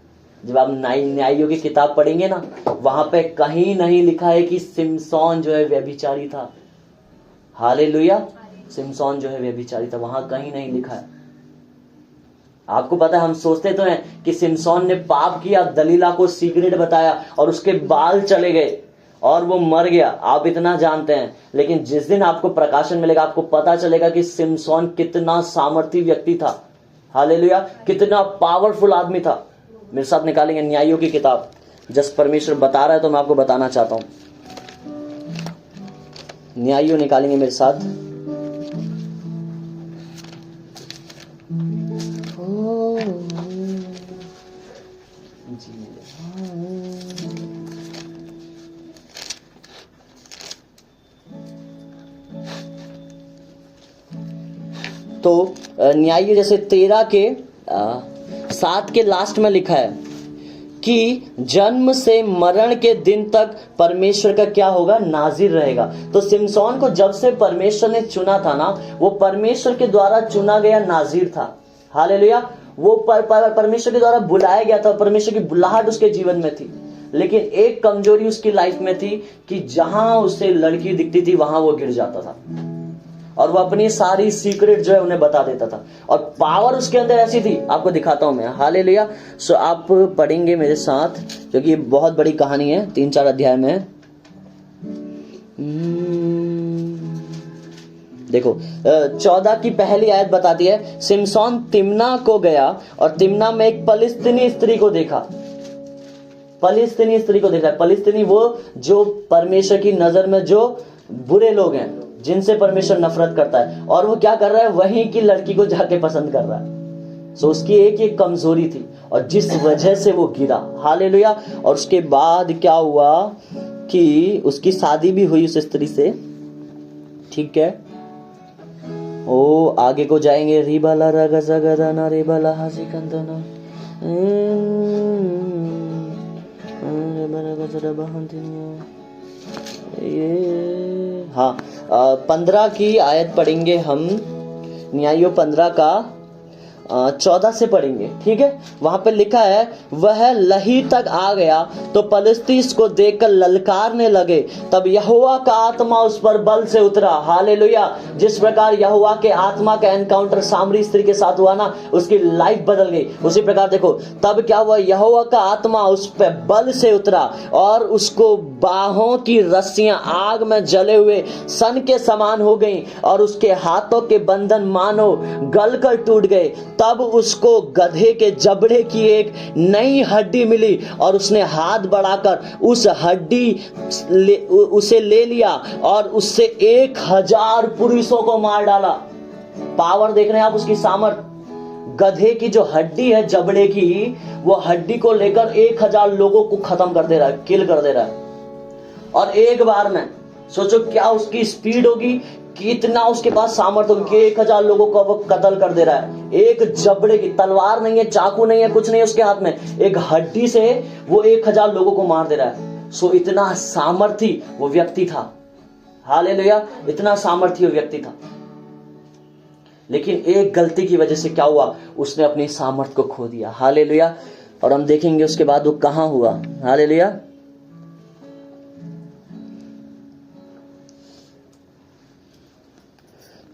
जब आप न्यायियों की किताब पढ़ेंगे ना, वहां पे कहीं नहीं लिखा है कि सिमसोन जो है व्यभिचारी था। हालेलुया। सिमसोन जो है व्यभिचारी था, वहां कहीं नहीं लिखा है। आपको पता है, हम सोचते तो हैं कि सिमसोन ने पाप किया, दलीला को सीक्रेट बताया और उसके बाल चले गए और वो मर गया। आप इतना जानते हैं, लेकिन जिस दिन आपको प्रकाशन मिलेगा आपको पता चलेगा कि सिमसोन कितना सामर्थी व्यक्ति था। हालेलुया। कितना पावरफुल आदमी था। मेरे साथ निकालेंगे न्यायियों की किताब। जस परमेश्वर बता रहा है तो मैं आपको बताना चाहता हूं। न्यायियों निकालेंगे मेरे साथ। तो न्यायियों जैसे 13 के 7 के लास्ट में लिखा है कि जन्म से मरण के दिन तक परमेश्वर का क्या होगा, नाजिर रहेगा। तो सिमसोन को जब से परमेश्वर ने चुना था ना, वो परमेश्वर के द्वारा चुना गया नाजिर था। हालेलुया। वो परमेश्वर के द्वारा बुलाया गया था, परमेश्वर की बुलाहट उसके जीवन में थी। लेकिन एक कमजोरी उसकी लाइफ में थी कि जहां उसे लड़की दिखती थी वहां वो गिर जाता था। और वो अपनी सारी सीक्रेट जो है उन्हें बता देता था, और पावर उसके अंदर ऐसी थी, आपको दिखाता हूं मैं। हालेलुया। सो आप पढ़ेंगे मेरे साथ, क्योंकि ये बहुत बड़ी कहानी है, 3-4 अध्याय में है। देखो 14 की पहली आयत बताती है, सिमसोन तिम्ना को गया और तिम्ना में एक फलिस्तीनी स्त्री को देखा। फलिस्तीनी स्त्री को देखा। फलिस्तीनी वो जो परमेश्वर की नजर में जो बुरे लोग हैं, जिनसे परमेश्वर नफरत करता है, और वो क्या कर रहा है, वहीं की लड़की को जाके पसंद कर रहा है। सो उसकी एक कमजोरी थी, और जिस वजह से वो गिरा। हालेलुया। और उसके बाद क्या हुआ कि उसकी शादी भी हुई उस स्त्री से, ठीक है। ओ आगे को जाएंगे, रिबाला रगजगदना रिबाला हासिकंदना ये, हाँ 15 की आयत पढ़ेंगे हम, न्यायों 15 का 14 से पढ़ेंगे, ठीक है। वहां पे लिखा है, वह लही तक आ गया तो पलिश्ती इसको देखकर ललकारने लगे, तब यहोवा का आत्मा उस पर बल से उतरा। हालेलुया। जिस प्रकार यहोवा के आत्मा का एनकाउंटर सामरी स्त्री के साथ हुआ ना, उसकी लाइफ बदल गई, उसी प्रकार देखो तब क्या हुआ, यहोवा का आत्मा उस पर बल से उतरा और उसको बाहों की रस्सियां आग में जले हुए सन के समान हो गईं और उसके हाथों के बंधन मानो गल कर टूट गए। तब उसको गधे के जबड़े की एक नई हड्डी मिली और उसने हाथ बढ़ाकर उस हड्डी उसे ले लिया और उससे 1000 पुरुषों को मार डाला। पावर देख रहे हैं आप, उसकी सामर्थ। गधे की जो हड्डी है जबड़े की, वो हड्डी को लेकर 1000 लोगों को खत्म कर दे रहा है, किल कर दे रहा है, और एक बार में। सोचो क्या उसकी स्पीड होगी, कितना उसके पास सामर्थ्य होगी कि 1000 लोगों को वो कत्ल कर दे रहा है। एक जबड़े की, तलवार नहीं है, चाकू नहीं है, कुछ नहीं है उसके हाथ में, एक हड्डी से वो 1000 लोगों को मार दे रहा है। सो इतना सामर्थी वो व्यक्ति था। हालेलुया। इतना सामर्थी वो व्यक्ति था, लेकिन एक गलती की वजह से क्या हुआ, उसने अपनी सामर्थ को खो दिया। हालेलुया। और हम देखेंगे उसके बाद वो कहां हुआ। हालेलुया।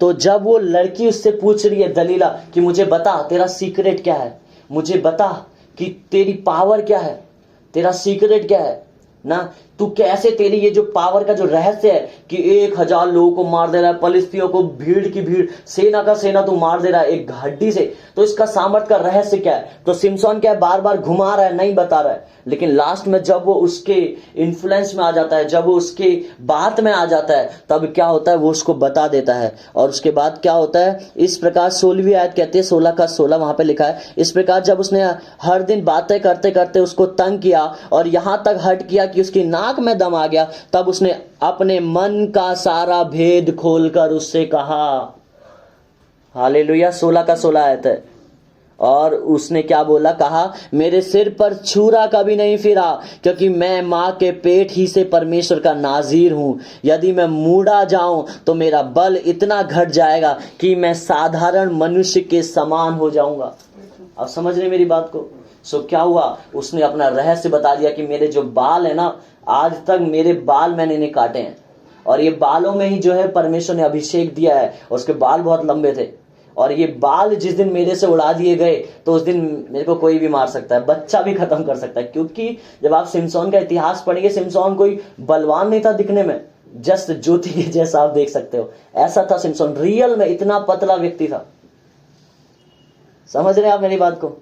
तो जब वो लड़की उससे पूछ रही है, दलीला, कि मुझे बता तेरा सीक्रेट क्या है, मुझे बता कि तेरी पावर क्या है, तेरा सीक्रेट क्या है ना, तू कैसे, तेरी ये जो पावर का जो रहस्य है कि 1000 लोगों को मार दे रहा है, फलिस्तियों को भीड़ की भीड़, सेना का सेना तू मार दे रहा है एक हड्डी से, तो इसका सामर्थ का रहस्य क्या है। तो सिमसोन क्या है, बार बार घुमा रहा है, नहीं बता रहा है, लेकिन लास्ट में जब वो उसके इन्फ्लुएंस में आ जाता है, जब वो उसके बात में आ जाता है, तब क्या होता है, वो उसको बता देता है। और उसके बाद क्या होता है, इस प्रकार 16वीं आयत कहती है, 16 का 16 वहां पे लिखा है, इस प्रकार जब उसने हर दिन बातें करते करते उसको तंग किया और यहां तक हट किया कि उसकी नाक में दम आ गया, तब उसने अपने मन का सारा भेद खोलकर उससे कहा। हालेलुया। 16 का 16 आयत है। और उसने क्या बोला, कहा, मेरे सिर पर छुरा कभी नहीं फिरा, क्योंकि मैं मां के पेट ही से परमेश्वर का नाजीर हूं। यदि मैं मूड़ा जाऊं तो मेरा बल इतना घट जाएगा कि मैं साधारण मनुष्य के समान हो जाऊंगा। अब समझ रहे मेरी बात को। सो क्या हुआ, उसने अपना रहस्य बता दिया कि मेरे जो बाल है ना, आज तक मेरे बाल मैंने नहीं काटे हैं, और ये बालों में ही जो है परमेश्वर ने अभिषेक दिया है, और उसके बाल बहुत लंबे थे, और ये बाल जिस दिन मेरे से उड़ा दिए गए तो उस दिन मेरे को कोई भी मार सकता है, बच्चा भी खत्म कर सकता है। क्योंकि जब आप सिमसोन का इतिहास पढ़ेंगे, सिमसोन कोई बलवान नहीं था दिखने में, जस्ट ज्योति के जैसा आप देख सकते हो, ऐसा था सिमसोन। रियल में इतना पतला व्यक्ति था। समझ रहे हैं आप मेरी बात को।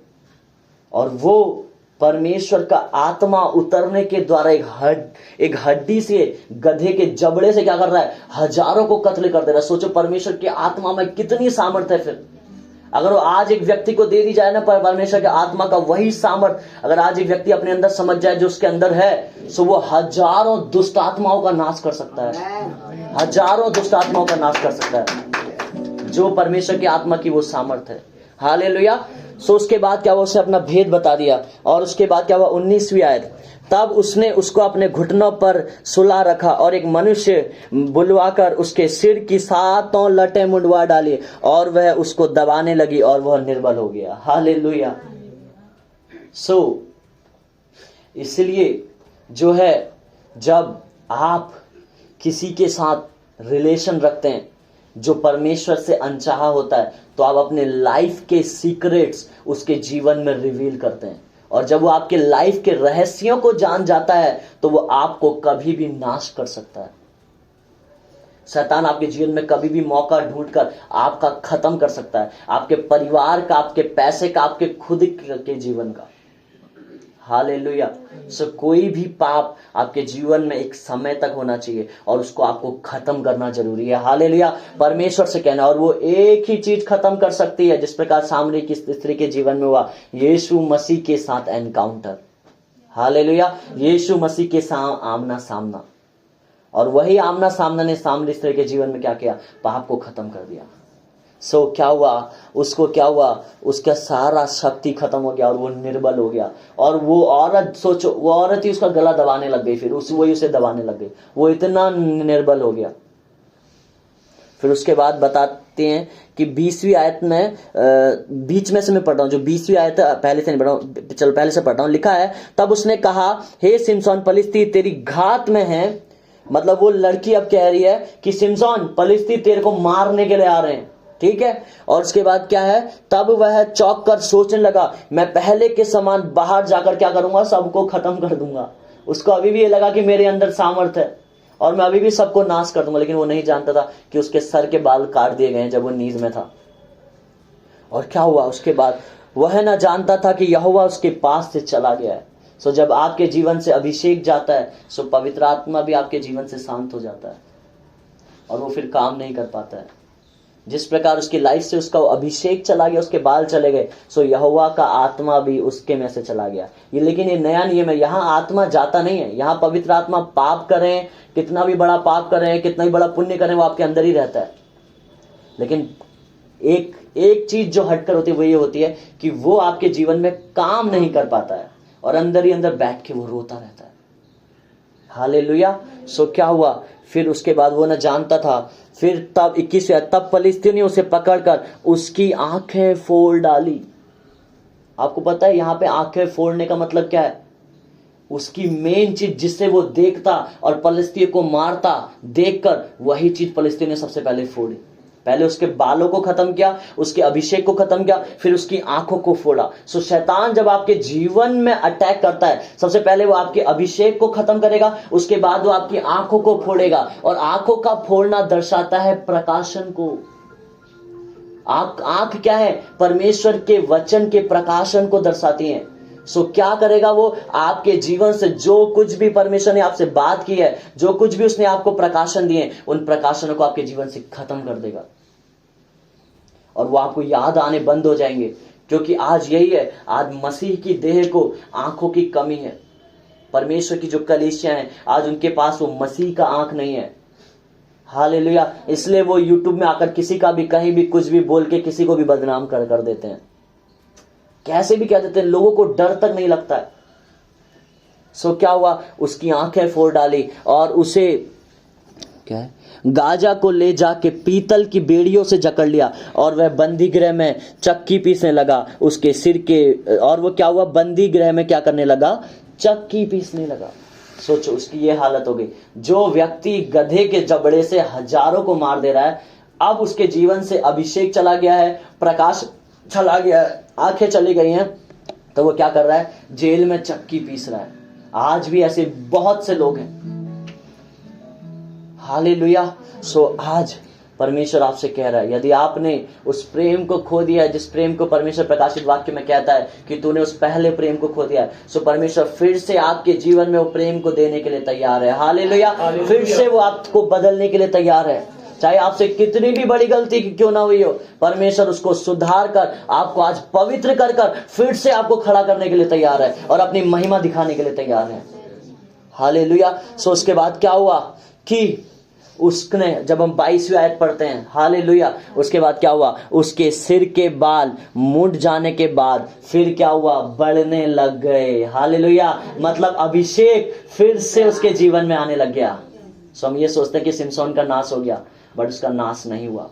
और वो परमेश्वर का आत्मा उतरने के द्वारा एक हड्डी से, गधे के जबड़े से क्या कर रहा है, हजारों को कत्ल कर दे रहा है। सोचो परमेश्वर के आत्मा में कितनी सामर्थ है। फिर अगर वो आज एक व्यक्ति को दे दी जाए ना परमेश्वर के आत्मा का वही सामर्थ, अगर आज एक व्यक्ति अपने अंदर समझ जाए जो उसके अंदर है, तो वो हजारों दुष्ट आत्माओं का नाश कर सकता है। हजारों दुष्ट आत्माओं का नाश कर सकता है, जो परमेश्वर की आत्मा की वो सामर्थ है। हालेलुया। सो उसके बाद क्या हुआ, उसने अपना भेद बता दिया। और उसके बाद क्या हुआ, 19वीं आयत, तब उसने उसको अपने घुटनों पर सुला रखा और एक मनुष्य बुलवाकर उसके सिर की 7 लटें मुंडवा डाली, और वह उसको दबाने लगी और वह निर्बल हो गया। हालेलुया। सो इसलिए जो है, जब आप किसी के साथ रिलेशन रखते हैं, जो परमेश्वर से अनचाहा होता है, तो आप अपने लाइफ के सीक्रेट्स उसके जीवन में रिवील करते हैं। और जब वो आपके लाइफ के रहस्यों को जान जाता है तो वो आपको कभी भी नाश कर सकता है। शैतान आपके जीवन में कभी भी मौका ढूंढकर आपका खत्म कर सकता है, आपके परिवार का, आपके पैसे का, आपके खुद के जीवन का। हालेलुया। सो कोई भी पाप आपके जीवन में एक समय तक होना चाहिए और उसको आपको खत्म करना जरूरी है। हालेलुया। परमेश्वर से कहना, और वो एक ही चीज खत्म कर सकती है, जिस प्रकार सामरी की स्त्री के जीवन में हुआ, यीशु मसीह के साथ एनकाउंटर। हालेलुया। यीशु मसीह के साथ आमना सामना, और वही आमना सामना ने सामरी स्त्री के जीवन में क्या किया? पाप को खत्म कर दिया। सो क्या हुआ? उसको क्या हुआ? उसका सारा शक्ति खत्म हो गया और वो निर्बल हो गया। और वो औरत, सोचो, वो औरत ही उसका गला दबाने लग गई, फिर वही उसे दबाने लग गई, वो इतना निर्बल हो गया। फिर उसके बाद बताते हैं कि 20वीं आयत में, बीच में से मैं पढ़ रहा हूँ, जो 20वीं आयत पहले से नहीं पढ़ रहा हूँ, चलो पहले से पढ़ रहा हूँ। लिखा है, तब उसने कहा, हे सिमसोन पलिश्ती तेरी घात में है। मतलब वो लड़की अब कह रही है कि सिमसोन पलिश्ती तेरे को मारने के लिए आ रहे हैं, ठीक है। और उसके बाद क्या है? तब वह चौंक कर सोचने लगा, मैं पहले के समान बाहर जाकर क्या करूंगा? सबको खत्म कर दूंगा। उसको अभी भी ये लगा कि मेरे अंदर सामर्थ्य है और मैं अभी भी सबको नाश कर दूंगा, लेकिन वो नहीं जानता था कि उसके सर के बाल काट दिए गए जब वो नींद में था। और क्या हुआ उसके बाद? वह ना जानता था कि यहोवा उसके पास से चला गया है। सो जब आपके जीवन से अभिषेक जाता है, सो पवित्र आत्मा भी आपके जीवन से शांत हो जाता है और वो फिर काम नहीं कर पाता है। जिस प्रकार उसकी लाइफ से उसका अभिषेक चला गया, उसके बाल चले गए, सो यहोवा का आत्मा भी उसके में से चला गया। ये लेकिन ये नया नियम है, यहाँ आत्मा जाता नहीं है। यहाँ पवित्र आत्मा पाप करें, कितना भी बड़ा पाप करें, कितना भी बड़ा पुण्य करें, वो आपके अंदर ही रहता है। लेकिन एक चीज जो हटकर होती है वो ये होती है कि वो आपके जीवन में काम नहीं कर पाता है और अंदर ही अंदर बैठ के वो रोता रहता है। हालेलुया। सो क्या हुआ फिर? उसके बाद वो न जानता था। फिर तब 21वें, तब फलिस्तीनी ने उसे पकड़कर उसकी आंखें फोड़ डाली। आपको पता है यहाँ पे आंखें फोड़ने का मतलब क्या है? उसकी मेन चीज जिससे वो देखता और फलिस्तीन को मारता, देखकर वही चीज फलिस्तीन ने सबसे पहले फोड़ी। पहले उसके बालों को खत्म किया, उसके अभिषेक को खत्म किया, फिर उसकी आंखों को फोड़ा। सो शैतान जब आपके जीवन में अटैक करता है, सबसे पहले वो आपके अभिषेक को खत्म करेगा, उसके बाद वो आपकी आंखों को फोड़ेगा। और आंखों का फोड़ना दर्शाता है प्रकाशन को। आंख क्या है? परमेश्वर के वचन के प्रकाशन को दर्शाती है। सो क्या करेगा वो? आपके जीवन से जो कुछ भी परमेश्वर ने आपसे बात की है, जो कुछ भी उसने आपको प्रकाशन दिए, उन प्रकाशनों को आपके जीवन से खत्म कर देगा और वो आपको याद आने बंद हो जाएंगे। क्योंकि आज यही है, आज मसीह की देह को आंखों की कमी है। परमेश्वर की जो कलीसियां हैं, आज उनके पास वो मसीह का आंख नहीं है। हालेलुया। इसलिए वो यूट्यूब में आकर किसी का भी कहीं भी कुछ भी बोल के किसी को भी बदनाम कर देते हैं, कैसे भी कह देते हैं, लोगों को डर तक नहीं लगता है। सो क्या हुआ? उसकी आंखें फोड़ डाली और उसे क्या है, गाजा को ले जाके पीतल की बेड़ियों से जकड़ लिया और वह बंदी गृह में चक्की पीसने लगा उसके सिर के। और वो क्या हुआ? बंदी गृह में क्या करने लगा? चक्की पीसने लगा। सोचो उसकी ये हालत हो गई। जो व्यक्ति गधे के जबड़े से हजारों को मार दे रहा है, अब उसके जीवन से अभिषेक चला गया है, प्रकाश चला गया है, आंखें चली गई हैं, तो वो क्या कर रहा है? जेल में चक्की पीस रहा है। आज भी ऐसे बहुत से लोग हैं। हालेलुया। सो आज परमेश्वर आपसे कह रहा है, यदि आपने उस प्रेम को खो दिया है, जिस प्रेम को परमेश्वर प्रकाशित वाक्य में कहता है कि तूने उस पहले प्रेम को खो दिया है, सो परमेश्वर फिर से आपके जीवन में वो प्रेम को देने के लिए तैयार है। हालेलुया। फिर से वो आपको बदलने के लिए तैयार है। चाहे आपसे कितनी भी बड़ी गलती क्यों ना हुई हो, परमेश्वर उसको सुधार कर आपको आज पवित्र कर कर फिर से आपको खड़ा करने के लिए तैयार है और अपनी महिमा दिखाने के लिए तैयार है। हालेलुया। सो उसके बाद क्या हुआ कि उसने, जब हम 22वीं आयत पढ़ते हैं, हालेलुया, उसके बाद क्या हुआ? उसके सिर के बाल मुड़ जाने के बाद फिर क्या हुआ? बढ़ने लग गए। हालेलुया। मतलब अभिषेक फिर से उसके जीवन में आने लग गया। सो हम ये सोचते हैं कि सिमसोन का नाश हो गया, बट उसका नाश नहीं हुआ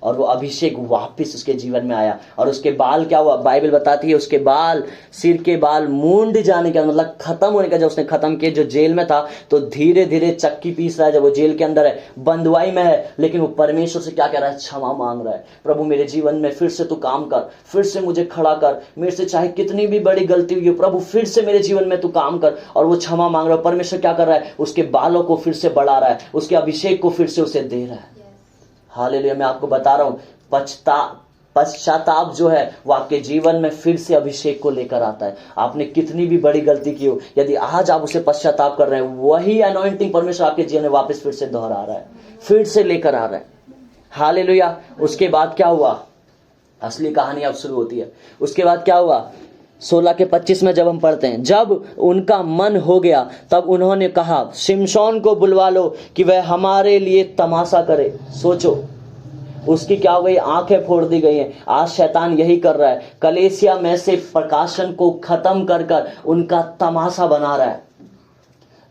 और वो अभिषेक वापस उसके जीवन में आया। और उसके बाल क्या हुआ, बाइबल बताती है उसके बाल, सिर के बाल मूंड जाने का मतलब खत्म होने का। जब उसने खत्म किए, जो जेल में था, तो धीरे धीरे चक्की पीस रहा है। जब वो जेल के अंदर है, बंदवाई में है, लेकिन वो परमेश्वर से क्या कह रहा है, क्षमा मांग रहा है। प्रभु मेरे जीवन में फिर से तू काम कर, फिर से मुझे खड़ा कर, मेरे से चाहे कितनी भी बड़ी गलती हुई हो प्रभु, फिर से मेरे जीवन में तू काम कर। और वो क्षमा मांग रहा है। परमेश्वर क्या कर रहा है, उसके बालों को फिर से बढ़ा रहा है, उसके अभिषेक को फिर से उसे दे रहा है। हालेलुया। मैं आपको बता रहा हूं, पश्चाताप जो है वो आपके जीवन में फिर से अभिषेक को लेकर आता है। आपने कितनी भी बड़ी गलती की हो, यदि आज आप उसे पश्चाताप कर रहे हैं, वही अनॉइंटिंग परमेश्वर आपके जीवन में वापस फिर से दोहरा रहा है, फिर से लेकर आ रहा है। हालेलुया। उसके बाद क्या हुआ, असली कहानी अब शुरू होती है। उसके बाद क्या हुआ, 16 के 25 में जब हम पढ़ते हैं, जब उनका मन हो गया तब उन्होंने कहा, शिमशोन को बुलवा लो कि वह हमारे लिए तमाशा करे। सोचो, उसकी क्या हो गई, आंखें फोड़ दी गई हैं। आज शैतान यही कर रहा है, कलीसिया में से प्रकाशन को खत्म कर कर उनका तमाशा बना रहा है।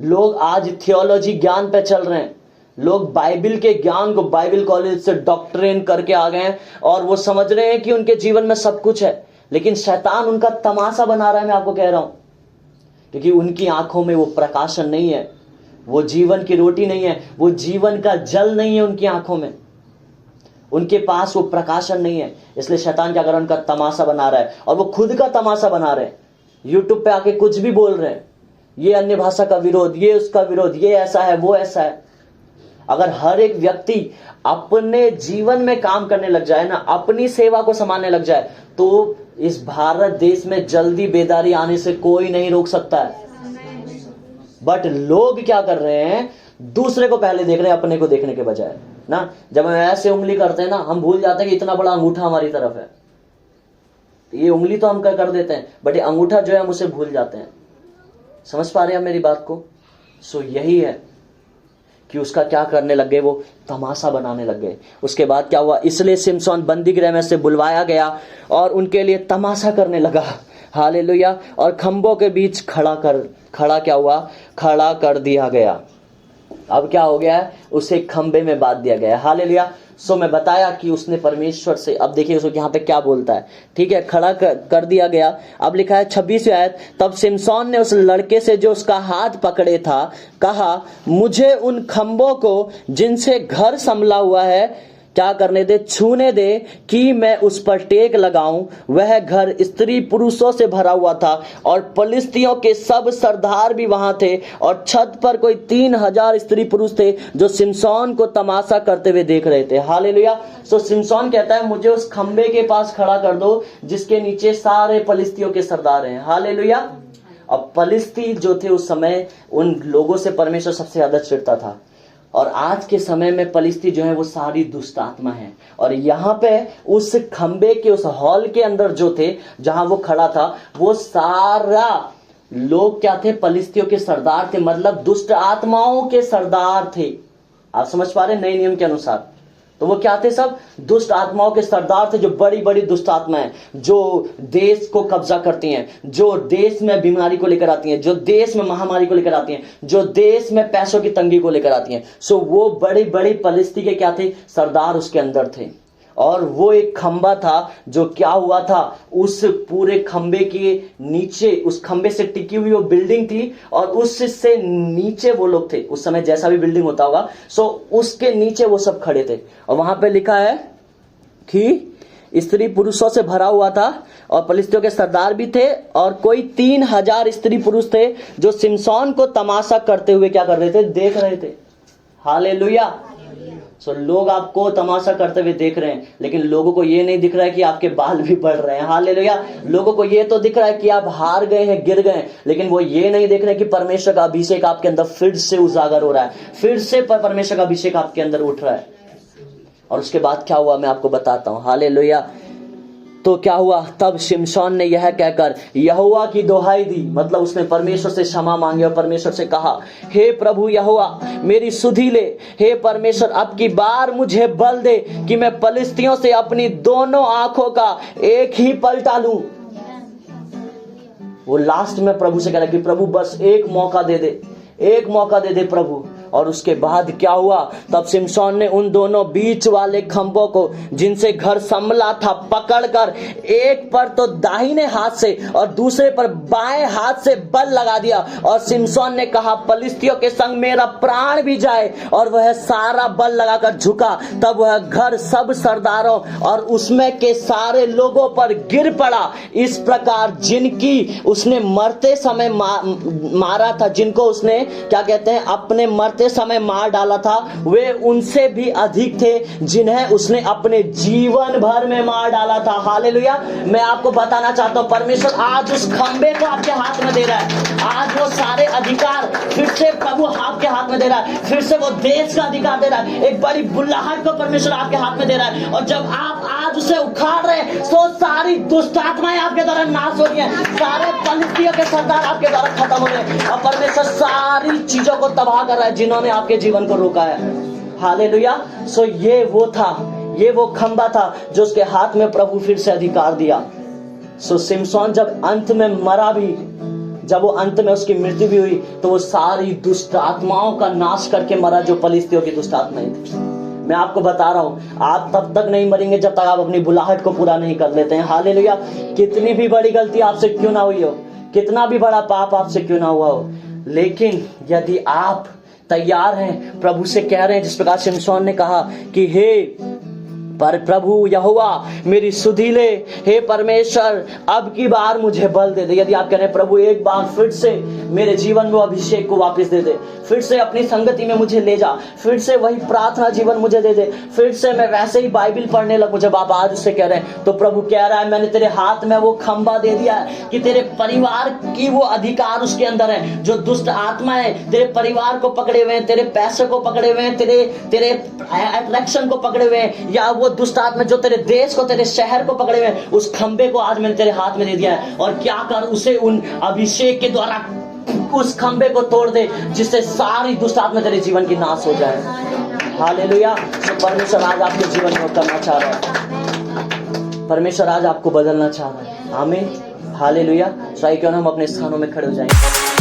लोग आज थियोलॉजी ज्ञान पे चल रहे हैं, लोग बाइबल के ज्ञान को बाइबल कॉलेज से डॉक्ट्रेन करके आ गए हैं और वो समझ रहे हैं कि उनके जीवन में सब कुछ है, लेकिन शैतान उनका तमाशा बना रहा है। मैं आपको कह रहा हूं, क्योंकि उनकी आंखों में वो प्रकाशन नहीं है, वो जीवन की रोटी नहीं है, वो जीवन का जल नहीं है उनकी आंखों में, उनके पास वो प्रकाशन नहीं है। इसलिए शैतान क्या कर रहा है, उनका तमाशा बना रहा है। और वो खुद का तमाशा बना रहे हैं, यूट्यूब पे आके कुछ भी बोल रहे हैं, ये अन्य भाषा का विरोध, ये उसका विरोध, ये ऐसा है, वो ऐसा है। अगर हर एक व्यक्ति अपने जीवन में काम करने लग जाए ना, अपनी सेवा को संभालने लग जाए, तो इस भारत देश में जल्दी बेदारी आने से कोई नहीं रोक सकता है। बट लोग क्या कर रहे हैं, दूसरे को पहले देख रहे हैं अपने को देखने के बजाय ना। जब हम ऐसे उंगली करते हैं ना, हम भूल जाते हैं कि इतना बड़ा अंगूठा हमारी तरफ है। ये उंगली तो हम कर देते हैं, बट ये अंगूठा जो है हम उसे भूल जाते हैं। समझ पा रहे हैं मेरी बात को? सो यही है कि उसका क्या करने लग गए, वो तमाशा बनाने लग गए। उसके बाद क्या हुआ, इसलिए शिमशोन बंदी गृह में से बुलवाया गया और उनके लिए तमाशा करने लगा। हालेलुया। और खंभों के बीच खड़ा क्या हुआ, खड़ा कर दिया गया। अब क्या हो गया है, उसे खंबे में बांध दिया गया। हालेलुया। सो मैं बताया कि उसने परमेश्वर से, अब देखिए उसको यहाँ पे क्या बोलता है, ठीक है, खड़ा कर दिया गया। अब लिखा है 26वीं आयत, तब शिमशोन ने उस लड़के से जो उसका हाथ पकड़े था कहा, मुझे उन खंभों को जिनसे घर संभला हुआ है क्या करने दे, छूने दे कि मैं उस पर टेक लगाऊं। वह घर स्त्री पुरुषों से भरा हुआ था और पलिश्तियों के सब सरदार भी वहां थे और छत पर कोई 3000 स्त्री पुरुष थे जो शिमशोन को तमाशा करते हुए देख रहे थे। हालेलुया। सो शिमशोन कहता है, मुझे उस खंबे के पास खड़ा कर दो जिसके नीचे सारे पलिश्तियों के सरदार हैं। हालेलुया। अब पलिश्ती जो थे उस समय, उन लोगों से परमेश्वर सबसे ज्यादा चिढ़ता था। और आज के समय में पलिश्ती जो है वो सारी दुष्ट आत्मा है। और यहाँ पे उस खंबे के, उस हॉल के अंदर जो थे, जहां वो खड़ा था, वो सारा लोग क्या थे, पलिश्तियों के सरदार थे, मतलब दुष्ट आत्माओं के सरदार थे। आप समझ पा रहे, नए नियम के अनुसार तो वो क्या थे, सब दुष्ट आत्माओं के सरदार थे। जो बड़ी बड़ी दुष्ट आत्माएं जो देश को कब्जा करती हैं, जो देश में बीमारी को लेकर आती हैं, जो देश में महामारी को लेकर आती हैं, जो देश में पैसों की तंगी को लेकर आती हैं। सो वो बड़ी बड़ी पलिश्ती के क्या थे, सरदार उसके अंदर थे। और वो एक खंबा था जो क्या हुआ था, उस पूरे खंबे के नीचे, उस खंबे से टिकी हुई वो बिल्डिंग थी और उससे नीचे वो लोग थे। उस समय जैसा भी बिल्डिंग होता होगा, सो उसके नीचे वो सब खड़े थे। और वहां पे लिखा है कि स्त्री पुरुषों से भरा हुआ था और पलिश्तियों के सरदार भी थे और कोई 3000 स्त्री पुरुष थे जो शिमशोन को तमाशा करते हुए क्या कर रहे थे, देख रहे थे। हालेलुया। सो लोग आपको तमाशा करते हुए देख रहे हैं, लेकिन लोगों को ये नहीं दिख रहा है कि आपके बाल भी बढ़ रहे हैं। हालेलुया। लोगों को ये तो दिख रहा है कि आप हार गए हैं, गिर गए, लेकिन वो ये नहीं देख रहे कि परमेश्वर का अभिषेक आपके अंदर फिर से उजागर हो रहा है, फिर से परमेश्वर का अभिषेक आपके अंदर उठ रहा है। और उसके बाद क्या हुआ मैं आपको बताता हूं। हालेलुया। तो क्या हुआ, तब शिमशोन ने यह कहकर यहोवा की दुहाई दी, मतलब उसने परमेश्वर से क्षमा मांगी और परमेश्वर से कहा, हे प्रभु यहोवा मेरी सुधि ले, हे परमेश्वर अब की बार मुझे बल दे कि मैं पलिश्तियों से अपनी दोनों आंखों का एक ही पलटा लूं। वो लास्ट में प्रभु से कह रहा कि प्रभु बस एक मौका दे दे, एक मौका दे दे प्रभु। और उसके बाद क्या हुआ, तब सिमसोन ने उन दोनों बीच वाले खंभों को जिनसे घर संभला था पकड़कर एक पर तो दाहिने हाथ से और दूसरे पर बाएं हाथ से बल लगा दिया। और सिमसोन ने कहा, पलिश्तियों के संग मेरा प्राण भी जाए। और वह सारा बल लगाकर झुका। तब वह घर सब सरदारों और उसमें के सारे लोगों पर गिर पड़ा। इस प्रकार जिनकी उसने मरते समय मारा था, जिनको उसने क्या कहते हैं अपने मरते समय मार डाला था, वे उनसे भी अधिक थे जिन्हें उसने अपने जीवन भर में मार डाला था। हालेलुया। मैं आपको बताना चाहता हूं, परमेश्वर आज उस खंबे को आपके हाथ में दे रहा है। आज वो सारे अधिकार फिर से प्रभु आपके हाथ में दे रहा है। फिर से वो देश का अधिकार दे रहा है। एक बड़ी बुल्लाहट को परमेश्वर आपके हाथ में दे रहा है। और जब आप आज उसे उखाड़ रहे हैं तो सारी दुष्ट आत्माएं आपके द्वारा नाश हो रही हैं। सारे पलिश्तियों के सरदार आपके द्वारा खत्म हो रहे हैं। और परमेश्वर सारी चीजों को तबाह कर रहा है जिन्होंने आपके जीवन को रोका है। हालेलुया। सो ये वो था, ये वो खंबा था जो उसके हाथ में प्रभु फिर से अधिकार दिया। सो सिमसोन जब अंत में मरा भी, जब वो अंत में उसकी मृत्यु भी हुई, तो वो सारी दुष्ट आत्माओं का नाश करके मरा जो पलिश्तियों की दुष्ट आत्माएं थी। मैं आपको बता रहा हूं, आप तब तक नहीं मरेंगे जब तक आप अपनी बुलाहट को पूरा नहीं कर लेते हैं। हालेलुया। कितनी भी बड़ी गलती आपसे क्यों ना हुई हो, कितना भी बड़ा पाप आपसे क्यों ना हुआ हो, लेकिन यदि आप तैयार हैं, प्रभु से कह रहे हैं, जिस प्रकार सिमसोन ने कहा कि हे पर प्रभु यहोवा मेरी सुधि ले, हे परमेश्वर अब की बार मुझे बल दे दे। यदि आप कह रहे हैं प्रभु एक बार फिर से मेरे जीवन में अभिषेक को वापस दे दे, फिर से अपनी संगति में मुझे ले जा, फिर से वही प्रार्थना जीवन मुझे दे दे, फिर से मैं वैसे ही बाइबल पढ़ने लग, मुझे आप आज उससे कह रहे हैं, तो प्रभु कह रहा है मैंने तेरे हाथ में वो खंबा दे दिया है कि तेरे परिवार की वो अधिकार उसके अंदर है। जो दुष्ट आत्माएं तेरे परिवार को पकड़े हुए हैं, तेरे पैसे को पकड़े हुए हैं, तेरे अट्रैक्शन को पकड़े हुए हैं, या वो दुष्ट आत्मा जो तेरे देश को, तेरे शहर को पकड़े हुए हैं, उस खंबे को आज मैंने तेरे हाथ में दे दिया है। और क्या कर, उसे उन अभिषेक के द्वारा उस खंबे को तोड़ दे जिससे सारी दुष्ट आत्मा तेरे जीवन की नाश हो जाए। हालेलुया। परमेश्वर आज आपके जीवन में करना चाह रहा है, परमेश्वर आज आपको बदलना चाह रहा है। आमीन। हालेलुया। सही क्यों ना हम अपने स्थानों में खड़े हो जाएंगे।